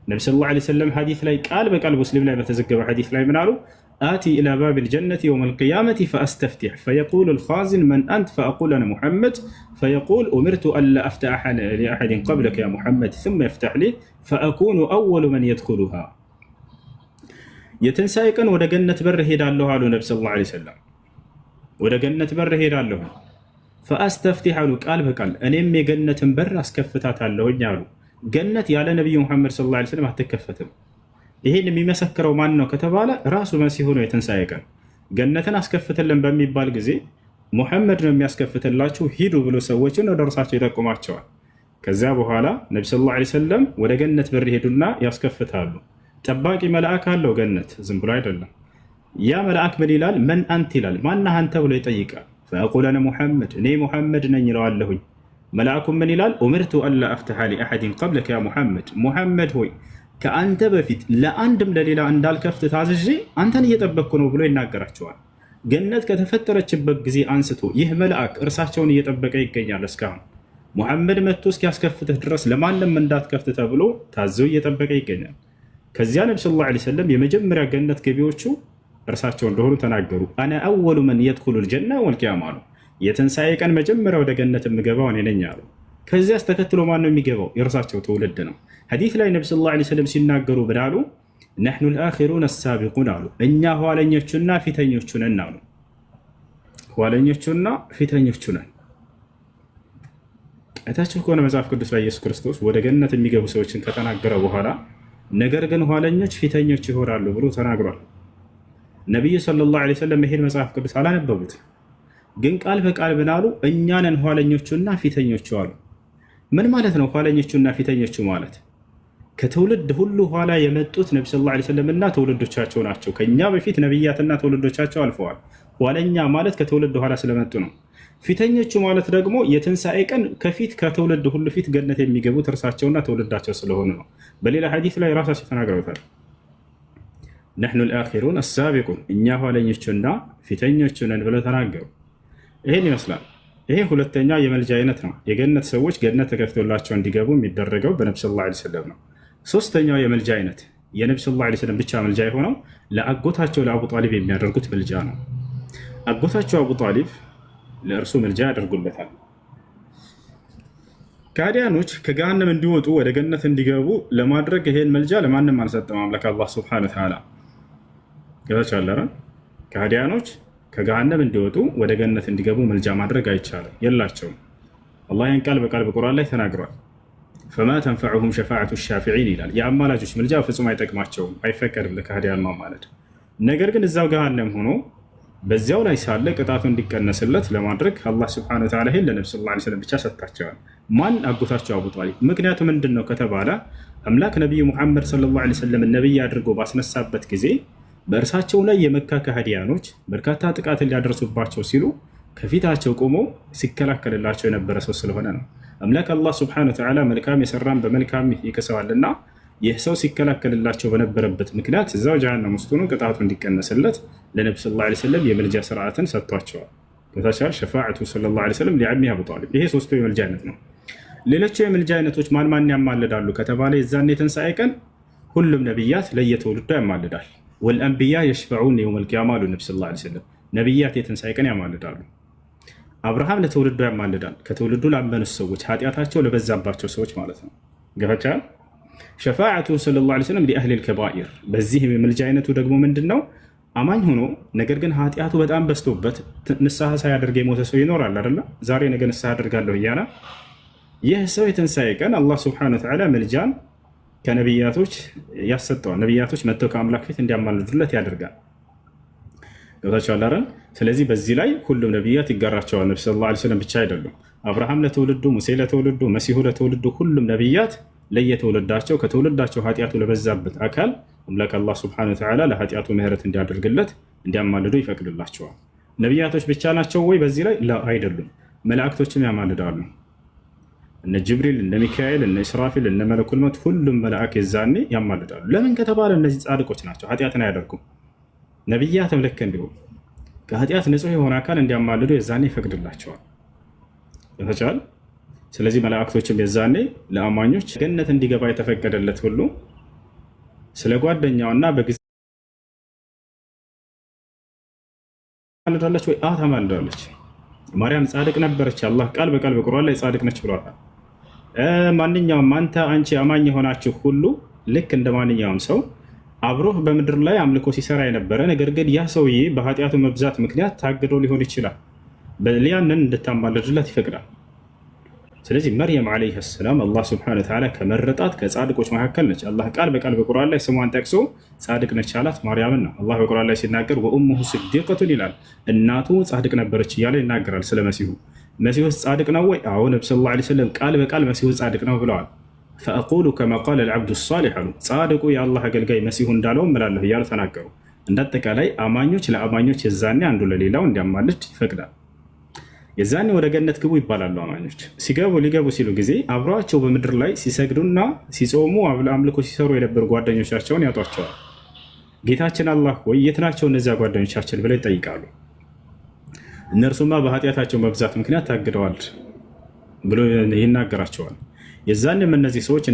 ነቢ ሰለላሁ ዐለይሂ ወሰለም ሐዲስ ላይ ቃል በቃል ሙስሊም ላይ በተዘገበ ሐዲስ ላይ ምን አሉ? አቲ ኢላ ባቢል ጀነቲ የውመል ቂያመቲ ፈአስተፍቲሕ ፈየቁሉ ልኻዚን መን አንት ፈአቁል አነ ሙሐመድ ፈየቁል ኡሚርቱ አላ አፍተሐ ሊአሐድን ቀብለከ ያ ሙሐመድ ثመ የፍተሕ ሊ ፈአኩኑ አወሉ መን የድኹሉሃ። የትንሣኤ ቀን ወደ ገነት በር ሄዳለሁ አሉ ነቢ ሰለላሁ ዐለይሂ ወሰለም። ወደ ገነት በር ሄዳለሁ ፈአስተፍቲሕ አሉ ቃል በቃል እኔም የገነትን በር አስከፍታታለሁኝ አሉ። ገነት ያለ ነቢዩ ሙሐመድ ሰለላሁ ዐለይሂ ወሰለም አትከፈትም። ይሄን የሚመሰክረው ማን ነው ከተባለ ራሱ መሲሁ ነው። የትንሣኤ ቀን ገነትን አስከፍትልን በሚባል ጊዜ ሙሐመድ ነው የሚያስከፍትላችሁ ሂዱ ብሎ ሰዎችን ወደ እርሳቸው ይጠቁማቸዋል። ከዚያ በኋላ ነቢ ሰለላሁ ዐለይሂ ወሰለም ወደ ገነት በር ሄዱና ያስከፍታሉ። ጠባቂ መልአክ አለው ገነት፣ ዝም ብሎ አይደለም። ያ መልአክ ምን ይላል? መን አንት ይላል። ማነህ አንተ ብሎ ይጠይቃል። ፈአቁል አነ ሙሐመድ፣ እኔ ሙሐመድ ነኝ ይለዋለሁኝ። መልአኩም ምን ይላል? ኡምርቱ አላ አፍተሐ ሊአሐድን ቀብለከ ያ ሙሐመድ፣ ሙሐመድ ሆይ ከአንተ በፊት ለአንድም ለሌላ እንዳልከፍት ታዝዤ አንተን እየጠበቅኩ ነው ብሎ ይናገራቸዋል። ገነት ከተፈጠረችበት ጊዜ አንስቶ ይህ መልአክ እርሳቸውን እየጠበቀ ይገኛል። እስካሁን ሙሐመድ መጥቶ እስኪያስከፍትህ ድረስ ለማንም እንዳትከፍት ተብሎ ታዘው እየጠበቀ ይገኛል። ከዚያ ነቢ ሰለላሁ ዐለይሂ ወሰለም የመጀመሪያ ገነት ገቢዎቹ እርሳቸው እንደሆኑ ተናገሩ። አነ አወሉ መን የድኹሉል ጀነ ወልቂያማ አሉ። የትንሣኤ ቀን መጀመሪያ ወደ ገነት የምገባው እኔ ነኝ አሉ። ከዚያስ ተከትሎ ማን ነው የሚገባው? የእርሳቸው ትውልድ ነው። ሐዲስ ላይ ነቢ ሰለላሁ ዐለይሂ ወሰለም ሲናገሩ ብላሉ ነሕኑ ልአኺሩን አሳቢቁን አሉ። እኛ ኋለኞቹና ፊተኞቹ ነን አሉ። ኋለኞቹና ፊተኞቹ ነን። እታችሁ ከሆነ መጽሐፍ ቅዱስ ላይ ኢየሱስ ክርስቶስ ወደ ገነት የሚገቡ ሰዎችን ከተናገረ በኋላ ነገር ግን ኋለኞች ፊተኞች ይሆናሉ ብሎ ተናግሯል። ነቢዩ ሰለላሁ ዐለይሂ ወሰለም ይሄን መጽሐፍ ቅዱስ አላነበቡት፣ ግን ቃል በቃል ብናሉ እኛ ነን ኋለኞቹና ፊተኞቹ አሉ። ምን ማለት ነው ኋለኞቹና ፊተኞቹ ማለት? ከትውልድ ሁሉ ኋላ የመጡት ነቢ ሰለላሁ ዐለይሂ ወሰለም እና ትውልዶቻቸው ናቸው። ከኛ በፊት ነቢያትና ትውልዶቻቸው አልፈዋል። ኋለኛ ማለት ከትውልድ ኋላ ስለመጡ ነው። ፊተኞቹ ማለት ደግሞ የትንሣኤ ቀን ከፊት ከትውልድ ሁሉ ፊት ገነት የሚገቡት እርሳቸውና ትውልዳቸው ስለሆኑ ነው። በሌላ ሐዲስ ላይ ራሳቸው ተናግረውታል። ነሕኑ ልአኺሩን አሳቢቁን፣ እኛ ኋለኞቹና ፊተኞቹ ነን ብለው ተናገሩ። ይህን ይመስላል። ይሄ ሁለተኛ የመልጃ አይነት ነው። የገነት ሰዎች ገነት ተከፍቶላቸው እንዲገቡ የሚደረገው በነቢ ሰለላሁ ዐለይሂ ወሰለም ነው። ሶስተኛው የመልጃ አይነት የነቢ ሰለላሁ ዐለይሂ ወሰለም ብቻ መልጃ የሆነው ለአጎታቸው ለአቡ ጣሊብ የሚያደርጉት መልጃ ነው። አጎታቸው አቡ ጣሊብ ለእርሱ መልጃ ያደርጉለታል። ከሃዲያኖች ከገሃነም እንዲወጡ ወደ ገነት እንዲገቡ ለማድረግ ይሄን መልጃ ለማንም አልሰጠም አምላክ አላህ ሱብሓነሁ ወተዓላ። ገዛቻለረ ከሃዲያኖች ከገሃነም እንዲወጡ ወደ ገነት እንዲገቡ መልጃ ማድረግ አይቻልም፣ የላቸውም። አላህ ያን ቃል በቃል በቁርአን ላይ ተናግሯል። ፈማ ተንፈዑሁም ሸፋዓቱ ሻፊዒን ይላል። የአማላጆች መልጃ ፍጹም አይጠቅማቸውም፣ አይፈቀድም ለከሃዲያን ማማለድ። ነገር ግን እዛው ገሃነም ሆኖ በዚያው ላይ ሳለ ቅጣቱ እንዲቀነስለት ለማድረግ አላህ ሱብሓነሁ ወተዓላ ይሄን ለነብዩ ሰለላሁ ዐለይሂ ወሰለም ብቻ ሰጥታቸዋል። ማን? አጎታቸው አቡ ጣሊብ። ምክንያቱ ምንድን ነው ከተባለ አምላክ ነቢዩ ሙሐመድ ሰለላሁ ዐለይሂ ወሰለም ነቢይ አድርጎ ባስነሳበት ጊዜ በእርሳቸው ላይ የመካ ከሃዲያኖች በርካታ ጥቃት ሊያደርሱባቸው ሲሉ ከፊታቸው ቆሞ ሲከላከልላቸው የነበረ ሰው ስለሆነ ነው። አምላክ አላህ ሱብሓነሁ ወተዓላ መልካም የሰራን በመልካም ይክሰዋልና ይህ ሰው ሲከላከልላቸው በነበረበት ምክንያት እዛው ጀሃነም ውስጥ ሆኖ ቅጣቱ እንዲቀነስለት ለነቢ ሰለላሁ ዐለይሂ ወሰለም የመልጃ ስርዓትን ሰጥቷቸዋል። ከታቻል ሸፋዓቱ ሰለላሁ ዐለይሂ ወሰለም ሊዐሚ አቡ ጣሊብ። ይሄ ሶስቱ የመልጃ አይነት ነው። ሌሎቹ የመልጃ አይነቶች ማን ማን ያማልዳሉ ከተባለ የዛኔ የትንሣኤ ቀን ሁሉም ነቢያት ለየትውልዱ ያማልዳል። ወልአንቢያ የሽፈዑን የውመል ቂያማ አሉ ነቢ ሰለላሁ ዐለይሂ ወሰለም። ነቢያት የትንሣኤ ቀን ያማልዳሉ። አብርሃም ለትውልዱ ያማልዳል። ከትውልዱ ላመኑት ሰዎች ኃጢአታቸው ለበዛባቸው ሰዎች ማለት ነው። ገፈቻል ሸፋዓቱ ሰለላሁ ዐለይሂ ወሰለም ሊአህሊል ከባኢር። በዚህ የመልጃ አይነቱ ደግሞ ምንድን ነው? አማኝ ሆኖ ነገር ግን ኃጢአቱ በጣም በዝቶበት ንስሐ ሳያደርግ የሞተ ሰው ይኖራል አይደለ? ዛሬ ነገ ንስሐ አደርጋለሁ እያለ ይህ ሰው የትንሣኤ ቀን አላህ ሱብሓነሁ ወተዓላ መልጃን ከነቢያቶች ያሰጠዋል። ነቢያቶች መጥተው ከአምላክ ፊት እንዲያማልዱለት ያደርጋል። ገብታችኋል አይደል? ስለዚህ በዚህ ላይ ሁሉም ነቢያት ይጋራቸዋል። ነቢ ሰለላሁ ዐለይሂ ወሰለም ብቻ አይደሉም። አብርሃም ለትውልዱ፣ ሙሴ ለትውልዱ፣ መሲሁ ለትውልዱ፣ ሁሉም ነቢያት ለየትውልዳቸው ከትውልዳቸው ኃጢአቱ ለበዛበት አካል አምላክ አላህ ሱብሓነሁ ወተዓላ ለኃጢአቱ ምህረት እንዲያደርግለት እንዲያማልዱ ይፈቅድላቸዋል። ነቢያቶች ብቻ ናቸው ወይ በዚህ ላይ? አይደሉም። መላእክቶችም ያማልዳሉ። እነ ጅብሪል፣ እነ ሚካኤል፣ እነ ኢስራፊል፣ እነ መለኩል መውት ሁሉም መላእክ የዛኔ ያማልዳሉ። ለምን ከተባለ እነዚህ ጻድቆች ናቸው፣ ኃጢአትን አያደርጉም። ነቢያትም ልክ እንዲሁ ከኃጢአት ንጹህ የሆነ አካል እንዲያማልዱ የዛኔ ይፈቅድላቸዋል። ተቻል ስለዚህ መላእክቶችም የዛኔ ለአማኞች ገነት እንዲገባ የተፈቀደለት ሁሉ ስለ ጓደኛውና በጊዜ ታማልዳለች ወይ? ታማልዳለች። ማርያም ጻድቅ ነበረች። አላህ ቃል በቃል በቁርአን ላይ ጻድቅ ነች ብሏታል። ማንኛውም አንቺ አማኝ የሆናችሁ ሁሉ ልክ እንደ ማንኛውም ሰው አብሮህ በምድር ላይ አምልኮ ሲሰራ የነበረ ነገር ግን ያ ሰውዬ በኃጢአቱ መብዛት ምክንያት ታግዶ ሊሆን ይችላል። ያንን እንድታማልድለት ይፈቅዳል። ስለዚህ መርየም ዓለይሃ ሰላም አላህ ሱብሓነሁ ወተዓላ ከመረጣት ከጻድቆች መካከል ነች። አላህ ቃል በቃል በቁርአን ላይ ስሟን ጠቅሶ ጻድቅ ነች አላት ማርያምን ነው። አላህ በቁርአን ላይ ሲናገር ወኡሙሁ ስዲቀቱን ይላል፣ እናቱ ጻድቅ ነበረች እያለ ይናገራል ስለ መሲሁ። መሲሁስ ጻድቅ ነው ወይ? አዎ ነብዩ ሰለላሁ ዐለይሂ ወሰለም ቃል በቃል መሲሁ ጻድቅ ነው ብለዋል። ፈአቁሉ ከማ ቃለ አልዓብዱ ሷሊህ አሉ፣ ጻድቁ የአላህ አገልጋይ መሲሁ እንዳለው እምላለሁ እያሉ ተናገሩ። እንዳጠቃላይ አማኞች ለአማኞች የዛኔ አንዱ ለሌላው እንዲያማልድ ይፈቅዳል። የዛኔ ወደ ገነት ግቡ ይባላሉ። አማኞች ሊገቡ ሲሉ ጊዜ አብረዋቸው በምድር ላይ ሲሰግዱና ሲጾሙ አምልኮ ሲሰሩ የነበሩ ጓደኞቻቸውን ያጧቸዋል። ጌታችን አላህ ወይ የት ናቸው እነዚያ ጓደኞቻችን ብለው ይጠይቃሉ። እነርሱማ በኃጢአታቸው መብዛት ምክንያት ታግደዋል ብሎ ይናገራቸዋል። የዛኔም እነዚህ ሰዎች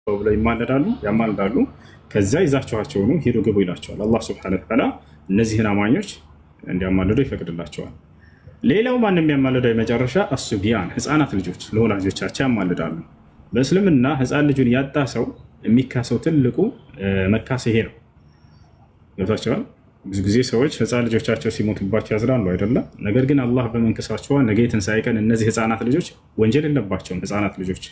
ብለው ያማልዳሉ። ከዛ ይዛችኋቸው ነው ሂዱ ግቡ ይላቸዋል። አላህ ሱብሓነሁ ወተዓላ እነዚህን አማኞች እንዲያማልዱ ይፈቅድላቸዋል። ሌላው ማንም የሚያማልደው የመጨረሻ አሱቢያን ህፃናት ልጆች ለወላጆቻቸው ያማልዳሉ። በእስልምና ህፃን ልጁን ያጣ ሰው የሚካሰው ትልቁ መካስ ይሄ ነው። ገብታችኋል? ብዙ ጊዜ ሰዎች ህፃን ልጆቻቸው ሲሞቱባቸው ያዝናሉ አይደለም። ነገር ግን አላህ በመንከሳቸው ነገ የትንሣኤ ቀን እነዚህ ህፃናት ልጆች ወንጀል የለባቸውም። ህፃናት ልጆች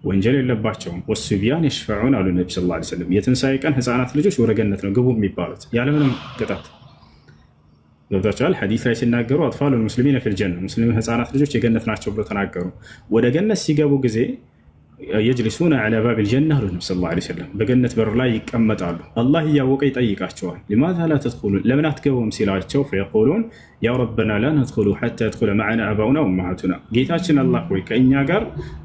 ወንጀል የለባቸውም። ወሱቢያን የሽፈዑን አሉ ነቢ ሰለላሁ ዐለይሂ ወሰለም። የትንሣኤ ቀን ህፃናት ልጆች ወደ ገነት ነው ግቡ የሚባሉት ያለምንም ቅጣት። ገብታችኋል? ሐዲስ ላይ ሲናገሩ አጥፋሉ ሙስሊሚን ፊል ጀነ፣ ሙስሊም ህፃናት ልጆች የገነት ናቸው ብለው ተናገሩ። ወደ ገነት ሲገቡ ጊዜ የጅሊሱነ ዐላ ባቢል ጀነ አሉ ነቢ ሰለላሁ ዐለይሂ ወሰለም። በገነት በር ላይ ይቀመጣሉ። አላህ እያወቀ ይጠይቃቸዋል። ሊማዛ ላ ተድኹሉን፣ ለምን አትገቡም ሲላቸው ፈየቁሉን ያ ረበና ላ ነድኹሉ ሐታ የድኹለ መዐና አባኡና ወኡመሃቱና፣ ጌታችን አላህ ሆይ ከእኛ ጋር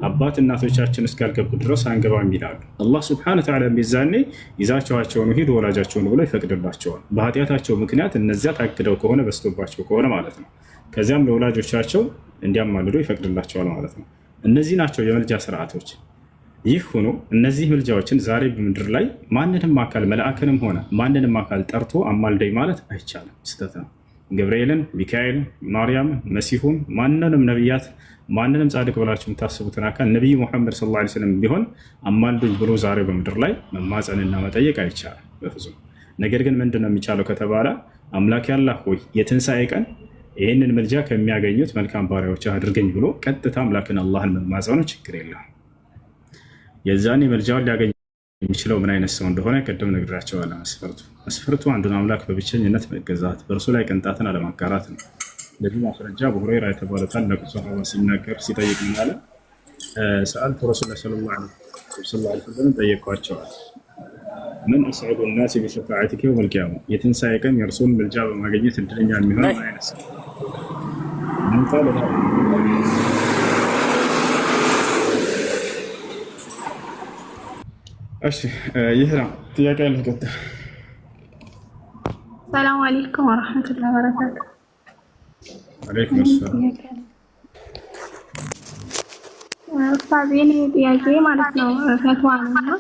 አባት እናቶቻችን እስካልገቡ ድረስ አንገባም ይላሉ። አላህ ሱብሓነሁ ወተዓላ ሚዛኔ ይዛቸዋቸውን ሂዱ ወላጃቸውን ብሎ ይፈቅድላቸዋል። በኃጢአታቸው ምክንያት እነዚያ ታግደው ከሆነ በስቶባቸው ከሆነ ማለት ነው። ከዚያም ለወላጆቻቸው እንዲያማልዱ ይፈቅድላቸዋል ማለት ነው። እነዚህ ናቸው የመልጃ ስርዓቶች። ይህ ሆኖ እነዚህ ምልጃዎችን ዛሬ በምድር ላይ ማንንም አካል መልአክንም ሆነ ማንንም አካል ጠርቶ አማልደኝ ማለት አይቻልም፣ ስህተት ነው። ገብርኤልን፣ ሚካኤልን፣ ማርያምን፣ መሲሁን፣ ማንንም ነቢያት፣ ማንንም ጻድቅ ብላችሁ የምታስቡትን አካል ነቢዩ ሙሐመድ ሰለላሁ ዐለይሂ ወሰለም ቢሆን አማልዱኝ ብሎ ዛሬ በምድር ላይ መማፀንና መጠየቅ አይቻልም በፍጹም። ነገር ግን ምንድነው የሚቻለው ከተባለ አምላክ ያላህ ሆይ የትንሣኤ ቀን ይህንን ምልጃ ከሚያገኙት መልካም ባሪያዎች አድርገኝ ብሎ ቀጥታ አምላክን አላህን መማፀኑ ችግር የለም። የዛኔ መልጃውን ሊያገኝ የሚችለው ምን አይነት ሰው እንደሆነ ቅድም ነግራቸዋለሁ። መስፈርቱ አንዱን አምላክ በብቸኝነት መገዛት፣ በእርሱ ላይ ቅንጣትን አለማጋራት ነው። ለዚህ ማስረጃ በሁረይራ የተባለ ታላቁ ሰሃባ ሲናገር ሲጠይቅ ማለ ሰአልቱ ረሱላ ሰለላሁ ዐለይሂ ወሰለም ጠየቋቸዋል። ምን አስዐዱ ናሲ ቢሸፋዓቲከ የውመል ቂያማ፣ የትንሣኤ ቀን የእርሱን ምልጃ በማግኘት እድለኛ የሚሆን ምን አይነት ሰው? ምን ቃለ እሺ ይህ ነው ጥያቄ ያለ ገጠ ሰላም አለይኩም ወራህመቱላሂ ወበረካቱ። አለይኩም ሰላም። ኡስታዝ የኔ ጥያቄ ማለት ነው ፈትዋ ነው።